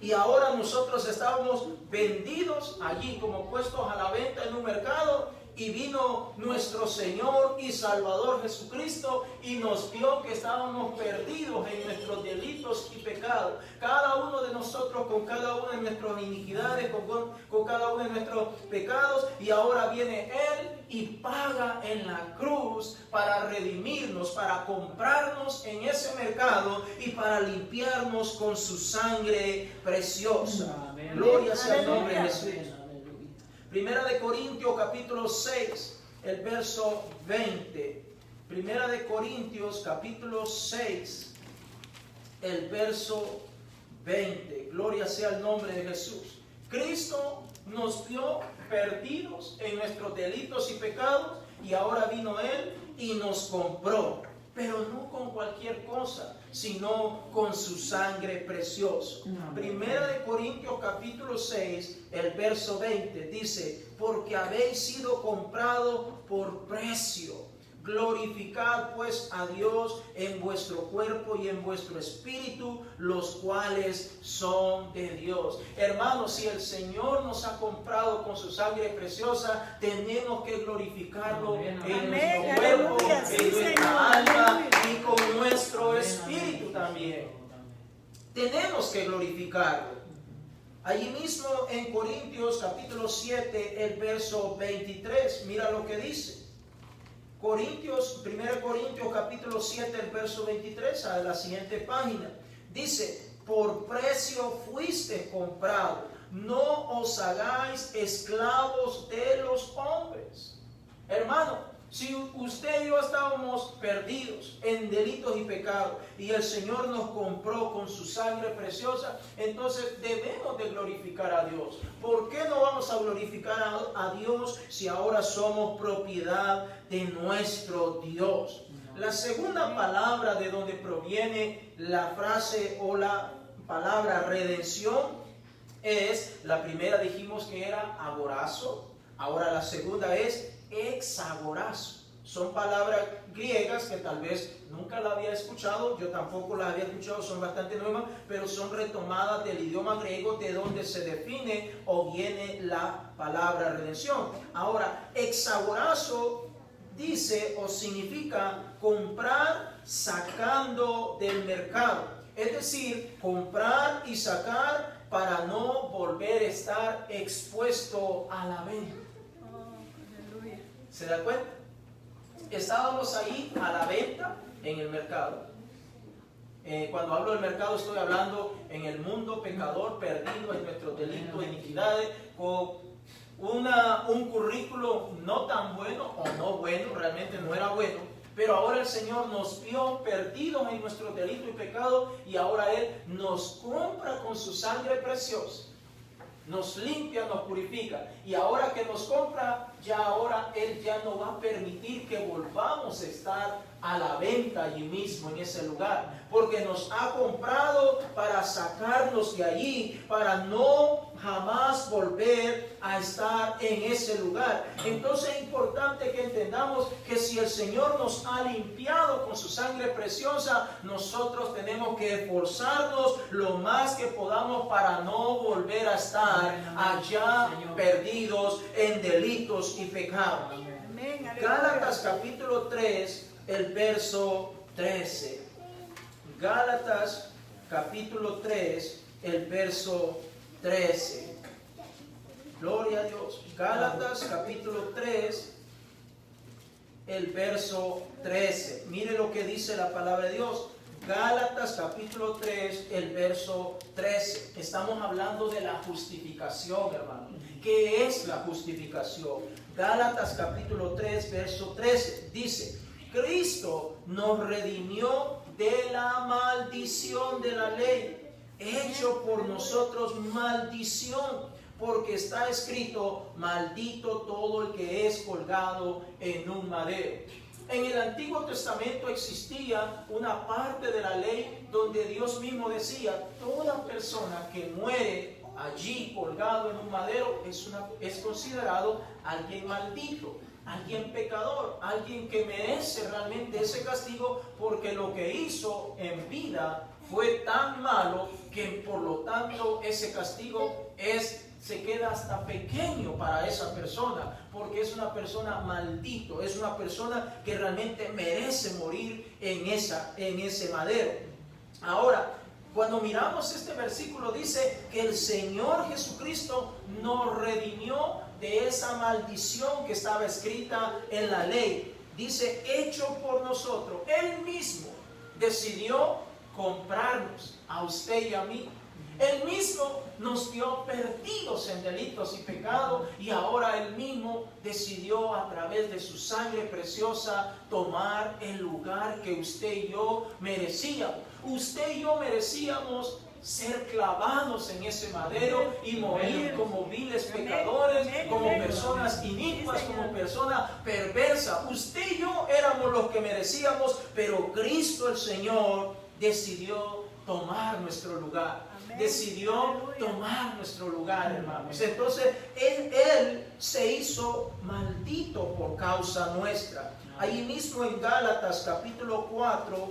Y ahora nosotros estábamos vendidos allí, como puestos a la venta en un mercado, y vino nuestro Señor y Salvador Jesucristo y nos vio que estábamos perdidos en nuestros delitos y pecados. Cada uno de nosotros con cada una de nuestras iniquidades, con cada uno de nuestros pecados, y ahora viene Él y paga en la cruz para redimirnos, para comprarnos en ese mercado y para limpiarnos con su sangre preciosa. Amén. Gloria sea el nombre de Jesús. Primera de Corintios capítulo 6, el verso 20. Primera de Corintios capítulo 6, el verso 20. Gloria sea el nombre de Jesús. Cristo nos vio perdidos en nuestros delitos y pecados, y ahora vino Él y nos compró. Pero no con cualquier cosa, sino con su sangre preciosa. Primera de Corintios capítulo 6, el verso 20 dice: porque habéis sido comprados por precio. Glorificad pues a Dios en vuestro cuerpo y en vuestro espíritu, los cuales son de Dios. Hermanos, si el Señor nos ha comprado con su sangre preciosa, tenemos que glorificarlo en nuestro cuerpo, en nuestra alma y con nuestro espíritu también. Tenemos que glorificarlo. Allí mismo en Corintios capítulo 7, el verso 23, mira lo que dice. 1 Corintios capítulo 7, el verso 23, a la siguiente página. Dice: por precio fuiste comprado, no os hagáis esclavos de los hombres. Hermano, si usted y yo estábamos perdidos en delitos y pecados y el Señor nos compró con su sangre preciosa, entonces debemos de glorificar a Dios. ¿Por qué no vamos a glorificar a Dios si ahora somos propiedad de nuestro Dios? La segunda palabra de donde proviene la frase o la palabra redención es, la primera dijimos que era agorazo, ahora la segunda es exagorazo. Son palabras griegas que tal vez nunca la había escuchado, yo tampoco las había escuchado, son bastante nuevas, pero son retomadas del idioma griego de donde se define o viene la palabra redención. Ahora, exagorazo dice o significa comprar sacando del mercado, es decir, comprar y sacar para no volver a estar expuesto a la venta. ¿Se da cuenta? Estábamos ahí a la venta en el mercado. Cuando hablo del mercado estoy hablando en el mundo pecador perdido en nuestros delitos e iniquidades, con un currículo no tan bueno o no bueno, realmente no era bueno, pero ahora el Señor nos vio perdidos en nuestros delitos y pecados y ahora Él nos compra con su sangre preciosa. Nos limpia, nos purifica. Y ahora que nos compra, ya ahora Él ya no va a permitir que volvamos a estar a la venta allí mismo, en ese lugar. Porque nos ha comprado para sacarnos de allí, para no jamás volver a estar en ese lugar. Entonces es importante que entendamos que si el Señor nos ha limpiado con su sangre preciosa, nosotros tenemos que esforzarnos lo más que podamos para no volver a estar allá perdidos en delitos y pecados. Gálatas capítulo 3, el verso 13. Gálatas capítulo 3, el verso 13. Gloria a Dios. Gálatas capítulo 3, el verso 13. Mire lo que dice la palabra de Dios. Gálatas capítulo 3, el verso 13. Estamos hablando de la justificación, hermano. ¿Qué es la justificación? Gálatas capítulo 3, verso 13. Dice: Cristo nos redimió de la maldición de la ley, hecho por nosotros maldición, porque está escrito: maldito todo el que es colgado en un madero. En el Antiguo Testamento existía una parte de la ley donde Dios mismo decía: toda persona que muere allí colgado en un madero es considerado alguien maldito, alguien pecador, alguien que merece realmente ese castigo, porque lo que hizo en vida fue tan malo que por lo tanto ese castigo se queda hasta pequeño para esa persona, porque es una persona maldito, es una persona que realmente merece morir en ese madero. Ahora, cuando miramos este versículo, dice que el Señor Jesucristo nos redimió de esa maldición que estaba escrita en la ley. Dice: hecho por nosotros. Él mismo decidió comprarnos a usted y a mí. Él mismo nos vio perdidos en delitos y pecados, y ahora Él mismo decidió a través de su sangre preciosa tomar el lugar que usted y yo merecíamos. Usted y yo merecíamos ser clavados en ese madero y morir como viles pecadores, como personas inicuas, como personas perversas. Usted y yo éramos los que merecíamos, pero Cristo el Señor decidió tomar nuestro lugar. Decidió tomar nuestro lugar, hermanos. Entonces él se hizo maldito por causa nuestra. Ahí mismo en Gálatas capítulo 4,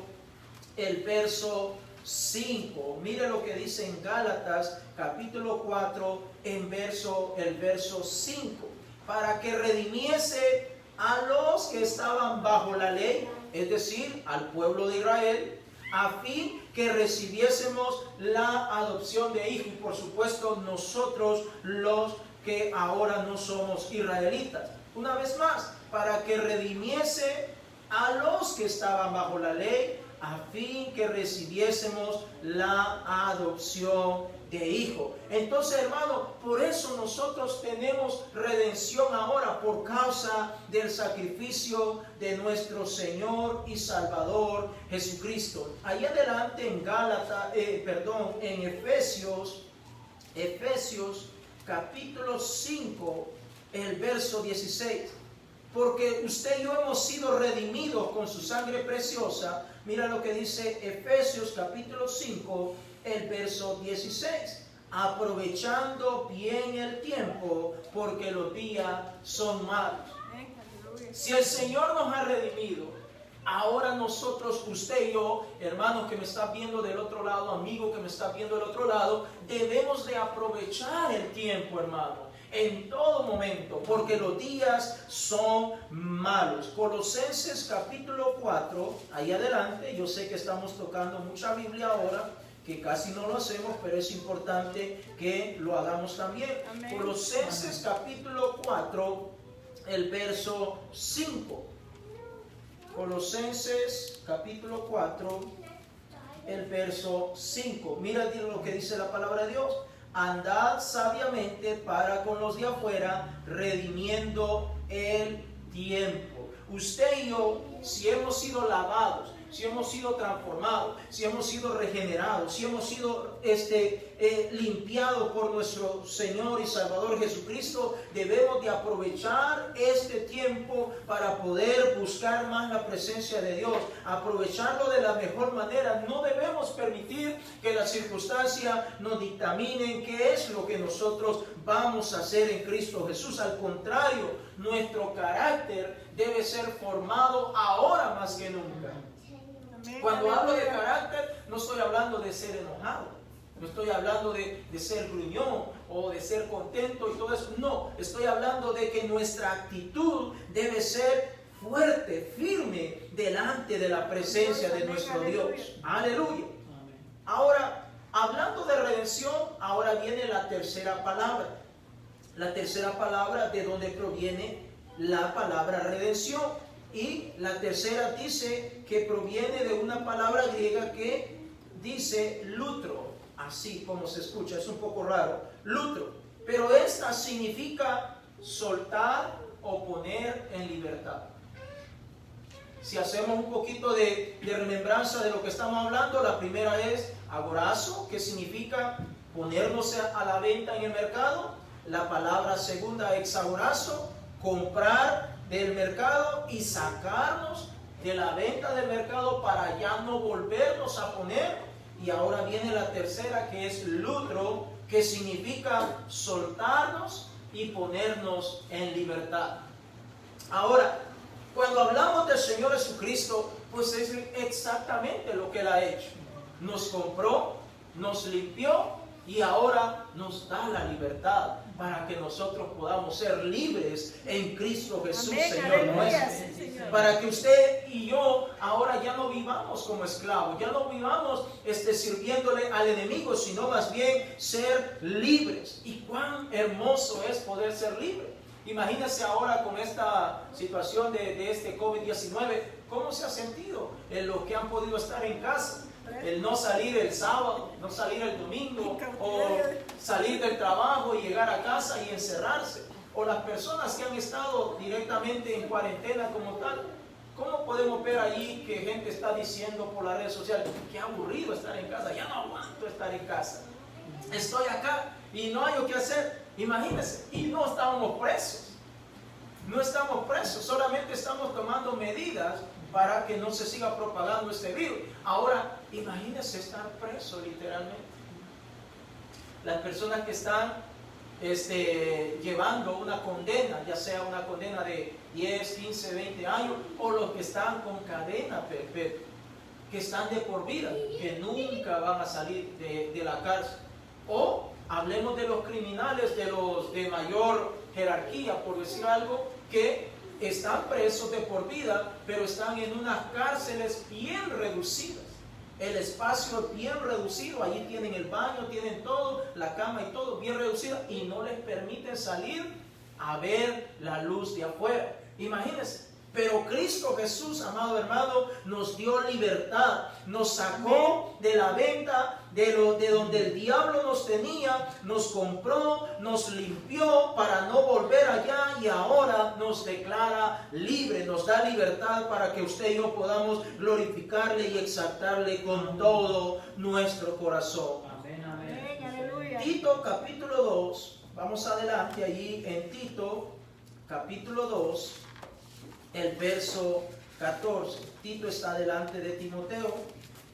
el verso 5. Mire lo que dice en Gálatas capítulo 4, el verso 5. Para que redimiese a los que estaban bajo la ley, es decir, al pueblo de Israel, a fin que recibiésemos la adopción de hijos. Y por supuesto nosotros los que ahora no somos israelitas. Una vez más, para que redimiese a los que estaban bajo la ley, a fin que recibiésemos la adopción de hijo. Entonces, hermano, por eso nosotros tenemos redención ahora, por causa del sacrificio de nuestro Señor y Salvador Jesucristo. Ahí adelante en en Efesios capítulo 5, el verso 16. porque usted y yo hemos sido redimidos con su sangre preciosa. Mira lo que dice Efesios capítulo 5, el verso 16. Aprovechando bien el tiempo, porque los días son malos. Si el Señor nos ha redimido, ahora nosotros, usted y yo, hermanos que me están viendo del otro lado, amigo que me está viendo del otro lado, debemos de aprovechar el tiempo, hermano, en todo momento, porque los días son malos. Colosenses capítulo 4, ahí adelante. Yo sé que estamos tocando mucha Biblia ahora, que casi no lo hacemos, pero es importante que lo hagamos también. Amén. Colosenses capítulo 4, el verso 5. Colosenses capítulo 4, el verso 5. Mira lo que dice la palabra de Dios. Andad sabiamente para con los de afuera, redimiendo el tiempo. Usted y yo, si hemos sido lavados, si hemos sido transformados, si hemos sido regenerados, si hemos sido limpiados por nuestro Señor y Salvador Jesucristo, debemos de aprovechar este tiempo para poder buscar más la presencia de Dios, aprovecharlo de la mejor manera. No debemos permitir que las circunstancias nos dictaminen qué es lo que nosotros vamos a hacer en Cristo Jesús. Al contrario, nuestro carácter debe ser formado ahora más que nunca. Cuando hablo de carácter, no estoy hablando de ser enojado, no estoy hablando de ser gruñón o de ser contento y todo eso. No, estoy hablando de que nuestra actitud debe ser fuerte, firme, delante de la presencia de nuestro Dios. Aleluya. Ahora, hablando de redención, ahora viene la tercera palabra. La tercera palabra de donde proviene la palabra redención. Y la tercera dice que proviene de una palabra griega que dice lutro, así como se escucha, es un poco raro, lutro, pero esta significa soltar o poner en libertad. Si hacemos un poquito de remembranza de lo que estamos hablando, la primera es agorazo, que significa ponernos a la venta en el mercado. La palabra segunda, exagorazo, comprar del mercado y sacarnos de la venta del mercado para ya no volvernos a poner. Y ahora viene la tercera, que es lutro, que significa soltarnos y ponernos en libertad. Ahora, cuando hablamos del Señor Jesucristo, pues es exactamente lo que Él ha hecho. Nos compró, nos limpió y ahora nos da la libertad para que nosotros podamos ser libres en Cristo Jesús. Amén, Señor nuestro. Sí, para que usted y yo ahora ya no vivamos como esclavos, ya no vivamos sirviéndole al enemigo, sino más bien ser libres. Y cuán hermoso es poder ser libre. Imagínense ahora con esta situación de este COVID-19, ¿cómo se ha sentido en los que han podido estar en casa? El no salir el sábado, no salir el domingo, o salir del trabajo y llegar a casa y encerrarse. O las personas que han estado directamente en cuarentena como tal. ¿Cómo podemos ver allí que gente está diciendo por las redes sociales, qué aburrido estar en casa, ya no aguanto estar en casa, estoy acá y no hay lo que hacer? Imagínense, y no estábamos presos, no estamos presos, solamente estamos tomando medidas para que no se siga propagando este virus. Ahora, imagínense estar preso literalmente. Las personas que están llevando una condena, ya sea una condena de 10, 15, 20 años, o los que están con cadena perpetua, que están de por vida, que nunca van a salir de la cárcel. O hablemos de los criminales, de los de mayor jerarquía, por decir algo, que están presos de por vida, pero están en unas cárceles bien reducidas. El espacio es bien reducido, allí tienen el baño, tienen todo, la cama y todo bien reducido, y no les permiten salir a ver la luz de afuera. Imagínense. Pero Cristo Jesús, amado hermano, nos dio libertad, nos sacó de la venta, de donde el diablo nos tenía, nos compró, nos limpió para no volver allá, y ahora nos declara libre, nos da libertad para que usted y yo podamos glorificarle y exaltarle con todo nuestro corazón. Amén, amén. Aleluya. Tito capítulo 2, vamos adelante allí en Tito capítulo 2. el verso 14. Tito está delante de Timoteo,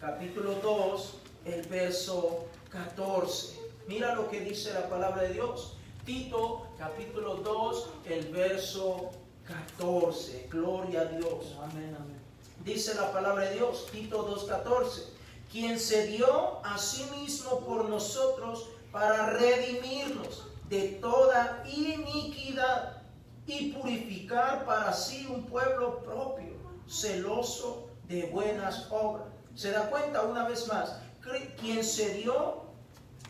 capítulo 2, el verso 14. Mira lo que dice la palabra de Dios. Tito, capítulo 2, el verso 14. Gloria a Dios. Amén, amén. Dice la palabra de Dios, Tito 2:14, quien se dio a sí mismo por nosotros para redimirnos de toda iniquidad y purificar para sí un pueblo propio, celoso de buenas obras. ¿Se da cuenta una vez más? Quien se dio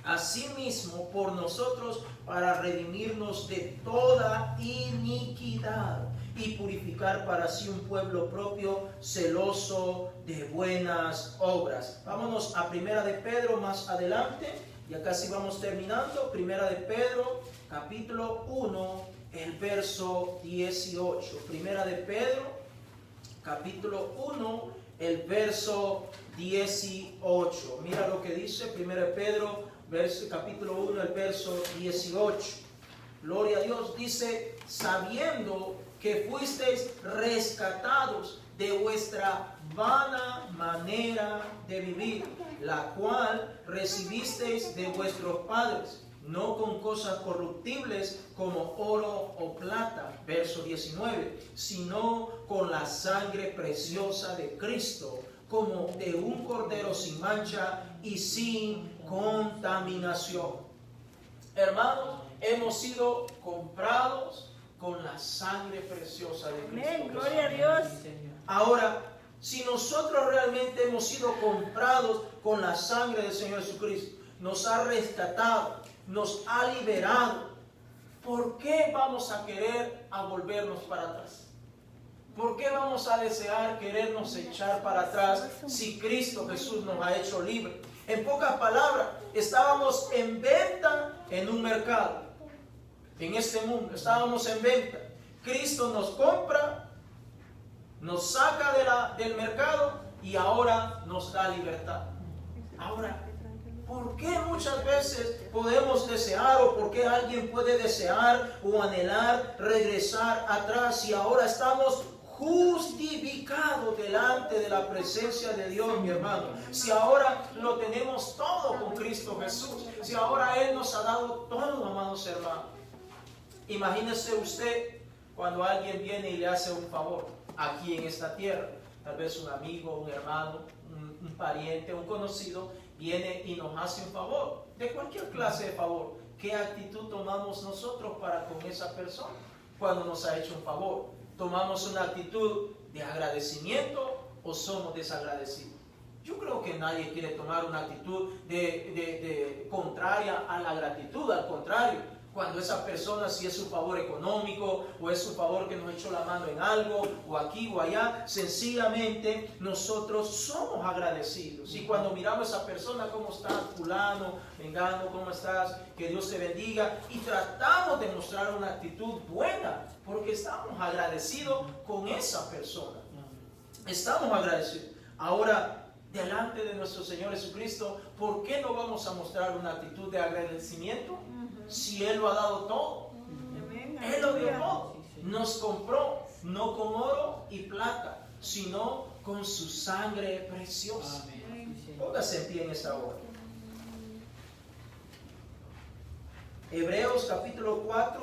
a sí mismo por nosotros para redimirnos de toda iniquidad y purificar para sí un pueblo propio, celoso de buenas obras. Vámonos a Primera de Pedro más adelante, ya casi vamos terminando. Primera de Pedro, capítulo 1, el verso 18. Primera de Pedro, capítulo 1, el verso 18. Mira lo que dice Primera de Pedro, capítulo 1, el verso 18. Gloria a Dios. Dice, sabiendo que fuisteis rescatados de vuestra vana manera de vivir, la cual recibisteis de vuestros padres, no con cosas corruptibles como oro o plata, verso 19, sino con la sangre preciosa de Cristo, como de un cordero sin mancha y sin contaminación. Hermanos, hemos sido comprados con la sangre preciosa de Cristo. Amén, gloria a Dios. Ahora, si nosotros realmente hemos sido comprados con la sangre del Señor Jesucristo, nos ha rescatado, nos ha liberado, ¿por qué vamos a querer volvernos para atrás? ¿Por qué vamos a desear querernos echar para atrás si Cristo Jesús nos ha hecho libre? En pocas palabras, estábamos en venta en un mercado. En este mundo estábamos en venta. Cristo nos compra, nos saca del mercado y ahora nos da libertad. Ahora, ¿por qué muchas veces podemos desear o por qué alguien puede desear o anhelar regresar atrás si ahora estamos justificados delante de la presencia de Dios, mi hermano? Si ahora lo tenemos todo con Cristo Jesús, si ahora Él nos ha dado todo, amados hermanos. Imagínese usted cuando alguien viene y le hace un favor aquí en esta tierra, tal vez un amigo, un hermano, un pariente, un conocido, viene y nos hace un favor, de cualquier clase de favor. ¿Qué actitud tomamos nosotros para con esa persona cuando nos ha hecho un favor? ¿Tomamos una actitud de agradecimiento o somos desagradecidos? Yo creo que nadie quiere tomar una actitud contraria a la gratitud. Al contrario, cuando esa persona, si es un favor económico o es un favor que nos echó la mano en algo o aquí o allá, sencillamente nosotros somos agradecidos. Y cuando miramos a esa persona, ¿cómo estás, fulano, mengano, cómo estás? Que Dios te bendiga. Y tratamos de mostrar una actitud buena porque estamos agradecidos con esa persona. Estamos agradecidos. Ahora, delante de nuestro Señor Jesucristo, ¿por qué no vamos a mostrar una actitud de agradecimiento? Si Él lo ha dado todo. Él lo dio todo. Nos compró, no con oro y plata, sino con su sangre preciosa. Póngase en pie en esta hora. Hebreos capítulo 4,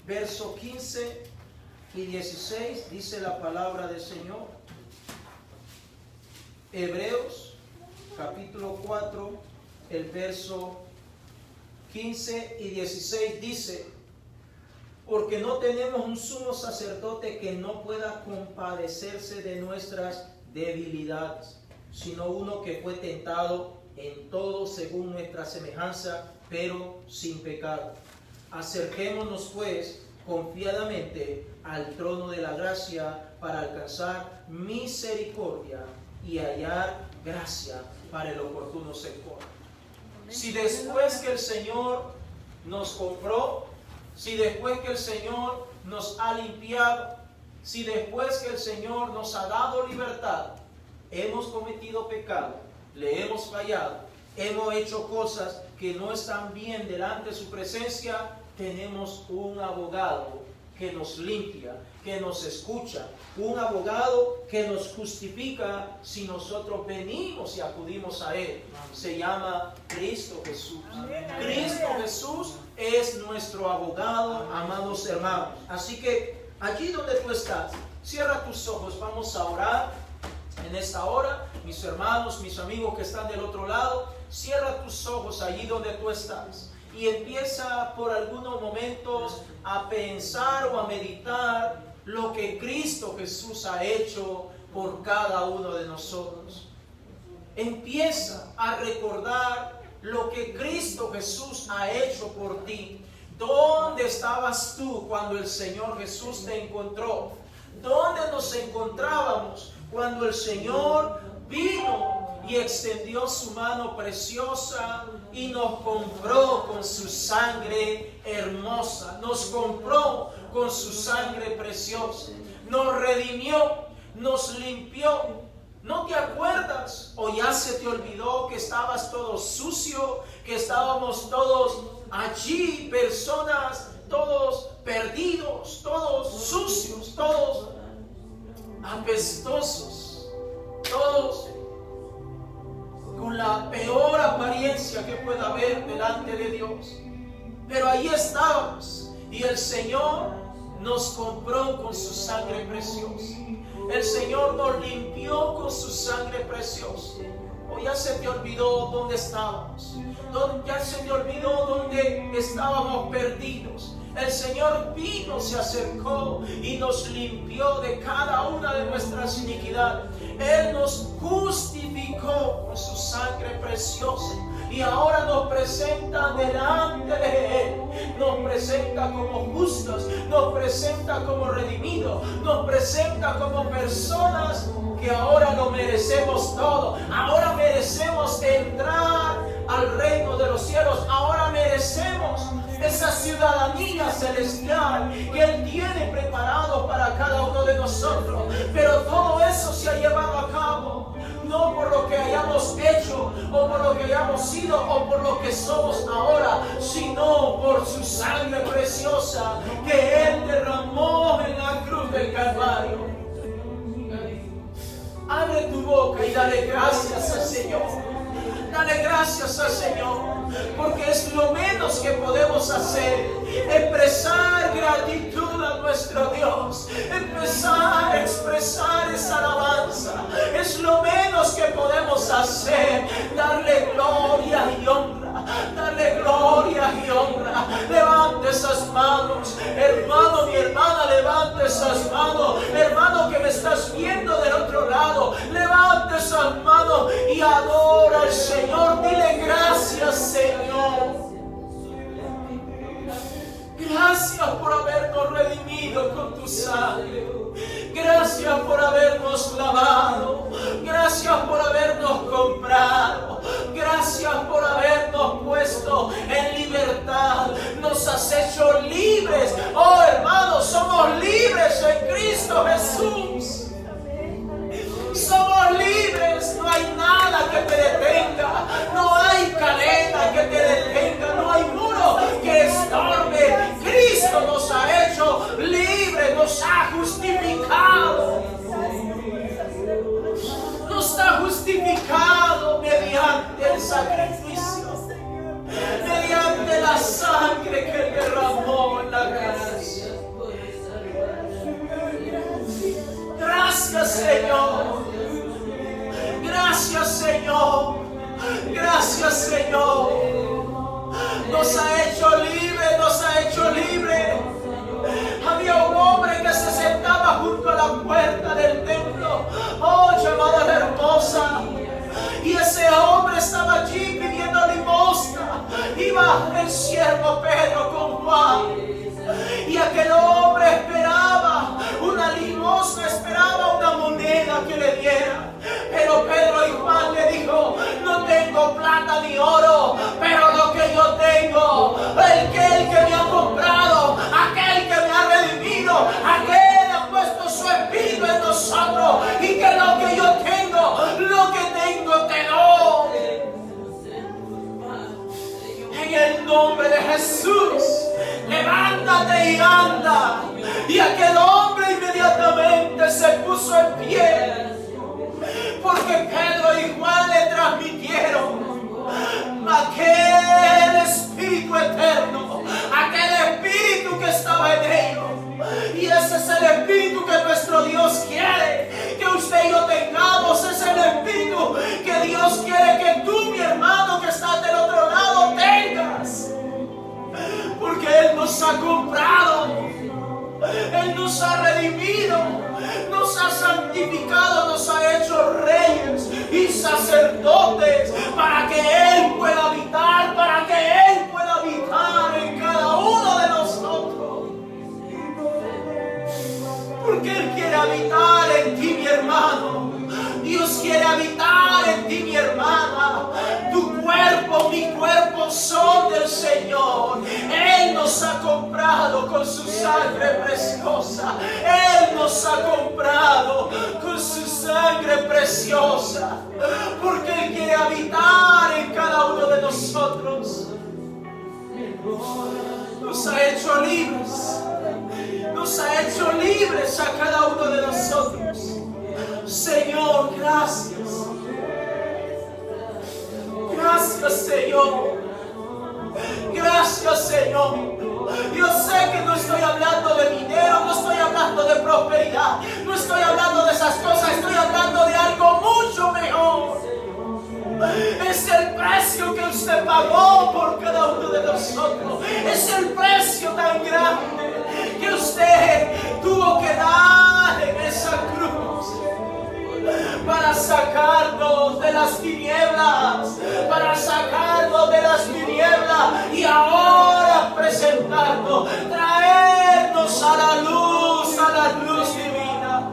verso 15 y 16, dice la palabra del Señor. Hebreos capítulo 4, el verso 15 y 16 dice: porque no tenemos un sumo sacerdote que no pueda compadecerse de nuestras debilidades, sino uno que fue tentado en todo según nuestra semejanza, pero sin pecado. Acerquémonos pues confiadamente al trono de la gracia para alcanzar misericordia y hallar gracia para el oportuno socorro. Si después que el Señor nos compró, si después que el Señor nos ha limpiado, si después que el Señor nos ha dado libertad, hemos cometido pecado, le hemos fallado, hemos hecho cosas que no están bien delante de su presencia, tenemos un abogado que nos limpia, que nos escucha, un abogado que nos justifica si nosotros venimos y acudimos a Él. Se llama Cristo Jesús. Cristo Jesús es nuestro abogado, amados hermanos. Así que allí donde tú estás, cierra tus ojos, vamos a orar en esta hora. Mis hermanos, mis amigos que están del otro lado, cierra tus ojos allí donde tú estás y empieza por algunos momentos a pensar o a meditar lo que Cristo Jesús ha hecho por cada uno de nosotros. Empieza a recordar lo que Cristo Jesús ha hecho por ti. ¿Dónde estabas tú cuando el Señor Jesús te encontró? ¿Dónde nos encontrábamos cuando el Señor vino y extendió su mano preciosa y nos compró con su sangre hermosa? Nos compró con su sangre preciosa, nos redimió, nos limpió. ¿No te acuerdas o ya se te olvidó que estabas todo sucio, que estábamos todos allí, personas, todos perdidos, todos sucios, todos apestosos, todos con la peor apariencia que pueda haber delante de Dios? Pero ahí estábamos y el Señor nos compró con su sangre preciosa. El Señor nos limpió con su sangre preciosa. O ya se te olvidó dónde estábamos. Ya se te olvidó dónde estábamos perdidos. El Señor vino, se acercó y nos limpió de cada una de nuestras iniquidades. Él nos justificó con su sangre preciosa. Y ahora nos presenta delante de Él. Nos presenta como justos, nos presenta como redimidos, nos presenta como personas que ahora lo merecemos todo. Ahora merecemos entrar al reino de los cielos. Ahora merecemos esa ciudadanía celestial que Él tiene preparado para cada uno de nosotros. Pero todo eso se ha llevado a cabo no por lo que hayamos hecho o por lo que hayamos sido o por lo que somos ahora, sino por su sangre preciosa que Él derramó en la cruz del Calvario. Abre tu boca y dale gracias al Señor. Dale gracias al Señor, porque es lo menos que podemos hacer, expresar gratitud a nuestro Dios, empezar a expresar esa alabanza. Es lo menos que podemos hacer, darle gloria y honra, darle gloria y honra. Levante esas manos, hermano, mi hermana, levante esas manos. Hermano que me estás viendo del otro lado, levante esas manos y adora al Señor. Dile gracias, Señor. Gracias por habernos redimido con tu sangre. Gracias por habernos lavado. Gracias por habernos comprado. Gracias por habernos puesto en libertad. Nos has hecho libres. Oh, hermanos, somos libres en Cristo Jesús. Somos libres, no hay nada que te detenga, no hay cadena que te detenga, no hay muro que estorbe. Cristo nos ha hecho libres, nos ha justificado. Nos ha justificado mediante el sacrificio, mediante la sangre que Él derramó en la cruz. Gracias, Señor. Gracias, Señor. Gracias, Señor. Nos ha hecho libre, nos ha hecho libre. Había un hombre que se sentaba junto a la puerta del templo, oh, llamada la Hermosa. Y ese hombre estaba allí pidiendo limosna. Iba el siervo Pedro con Juan. Y aquel hombre esperaba una limosna, esperaba una moneda que le diera. Pero Pedro y Juan le dijo: no tengo plata ni oro, pero lo que yo tengo, aquel que me ha comprado, aquel que me ha redimido, aquel ha puesto su espíritu en nosotros, y que lo que yo tengo, lo que tengo te doy. En el nombre de Jesús, levántate y anda. Y aquel hombre inmediatamente se puso en pie, porque Pedro y Juan le transmitieron aquel Espíritu eterno, aquel Espíritu que estaba en ellos. Y ese es el Espíritu que nuestro Dios quiere que usted y yo tengamos. Es el Espíritu que Dios quiere que tú, mi hermano, que estás del otro lado, tengas. Porque Él nos ha comprado, Él nos ha redimido, nos ha santificado, nos ha hecho reyes y sacerdotes para que Él pueda habitar, para que Él pueda habitar en cada uno de nosotros. Porque Él quiere habitar en ti, mi hermano. Dios quiere habitar en ti, mi hermana. Tu cuerpo, mi cuerpo son del Señor. Él nos ha comprado con su sangre preciosa. Él nos ha comprado con su sangre preciosa. Porque Él quiere habitar en cada uno de nosotros. Nos ha hecho libres. Nos ha hecho libres a cada uno de nosotros. Señor, gracias. Gracias, Señor. Gracias, Señor. Yo sé que no estoy hablando de dinero, no estoy hablando de prosperidad, no estoy hablando de esas cosas, estoy hablando de algo mucho mejor. Es el precio que usted pagó por cada uno de nosotros. Es el precio tan grande que usted tuvo que dar en esa cruz para sacarnos de las tinieblas, para sacarnos de las tinieblas y ahora presentarnos, traernos a la luz divina.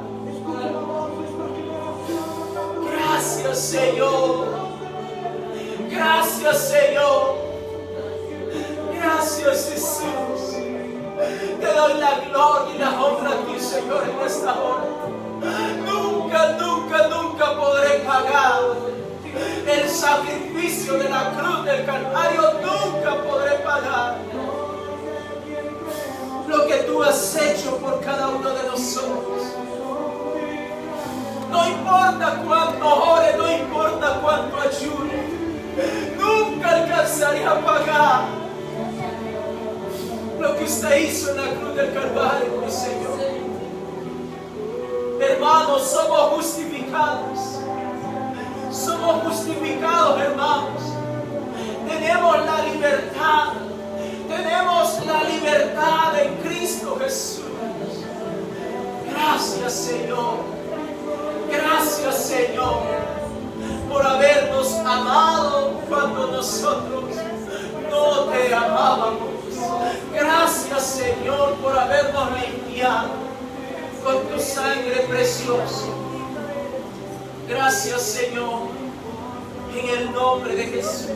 Gracias, Señor. Gracias, Señor. Gracias, Jesús. Te doy la gloria y la honra a ti, Señor, en esta hora. Nunca podré pagar el sacrificio de la cruz del Calvario. Nunca podré pagar lo que tú has hecho por cada uno de nosotros. No importa cuánto ore, no importa cuánto ayude, nunca alcanzaré a pagar lo que usted hizo en la cruz del Calvario, mi Señor. Hermanos, somos justificados. Somos justificados, hermanos. Tenemos la libertad. Tenemos la libertad en Cristo Jesús. Gracias, Señor. Gracias, Señor, por habernos amado cuando nosotros no te amábamos. Gracias, Señor, por habernos limpiado con tu sangre preciosa. Gracias, Señor, en el nombre de Jesús.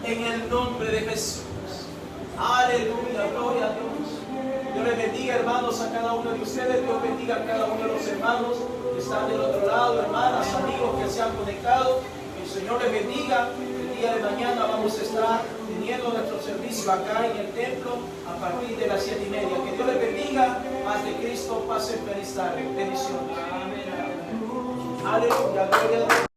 En el nombre de Jesús. Aleluya, gloria a Dios. Dios les bendiga, hermanos, a cada uno de ustedes. Dios bendiga a cada uno de los hermanos que están del otro lado, hermanas, amigos que se han conectado. Que el Señor les bendiga. El día de mañana vamos a estar teniendo nuestro servicio acá en el templo a partir de las 7:30. Que Dios les bendiga. Paz de Cristo, paz en feliz tarde. Bendiciones. Aleluya, gloria a Dios.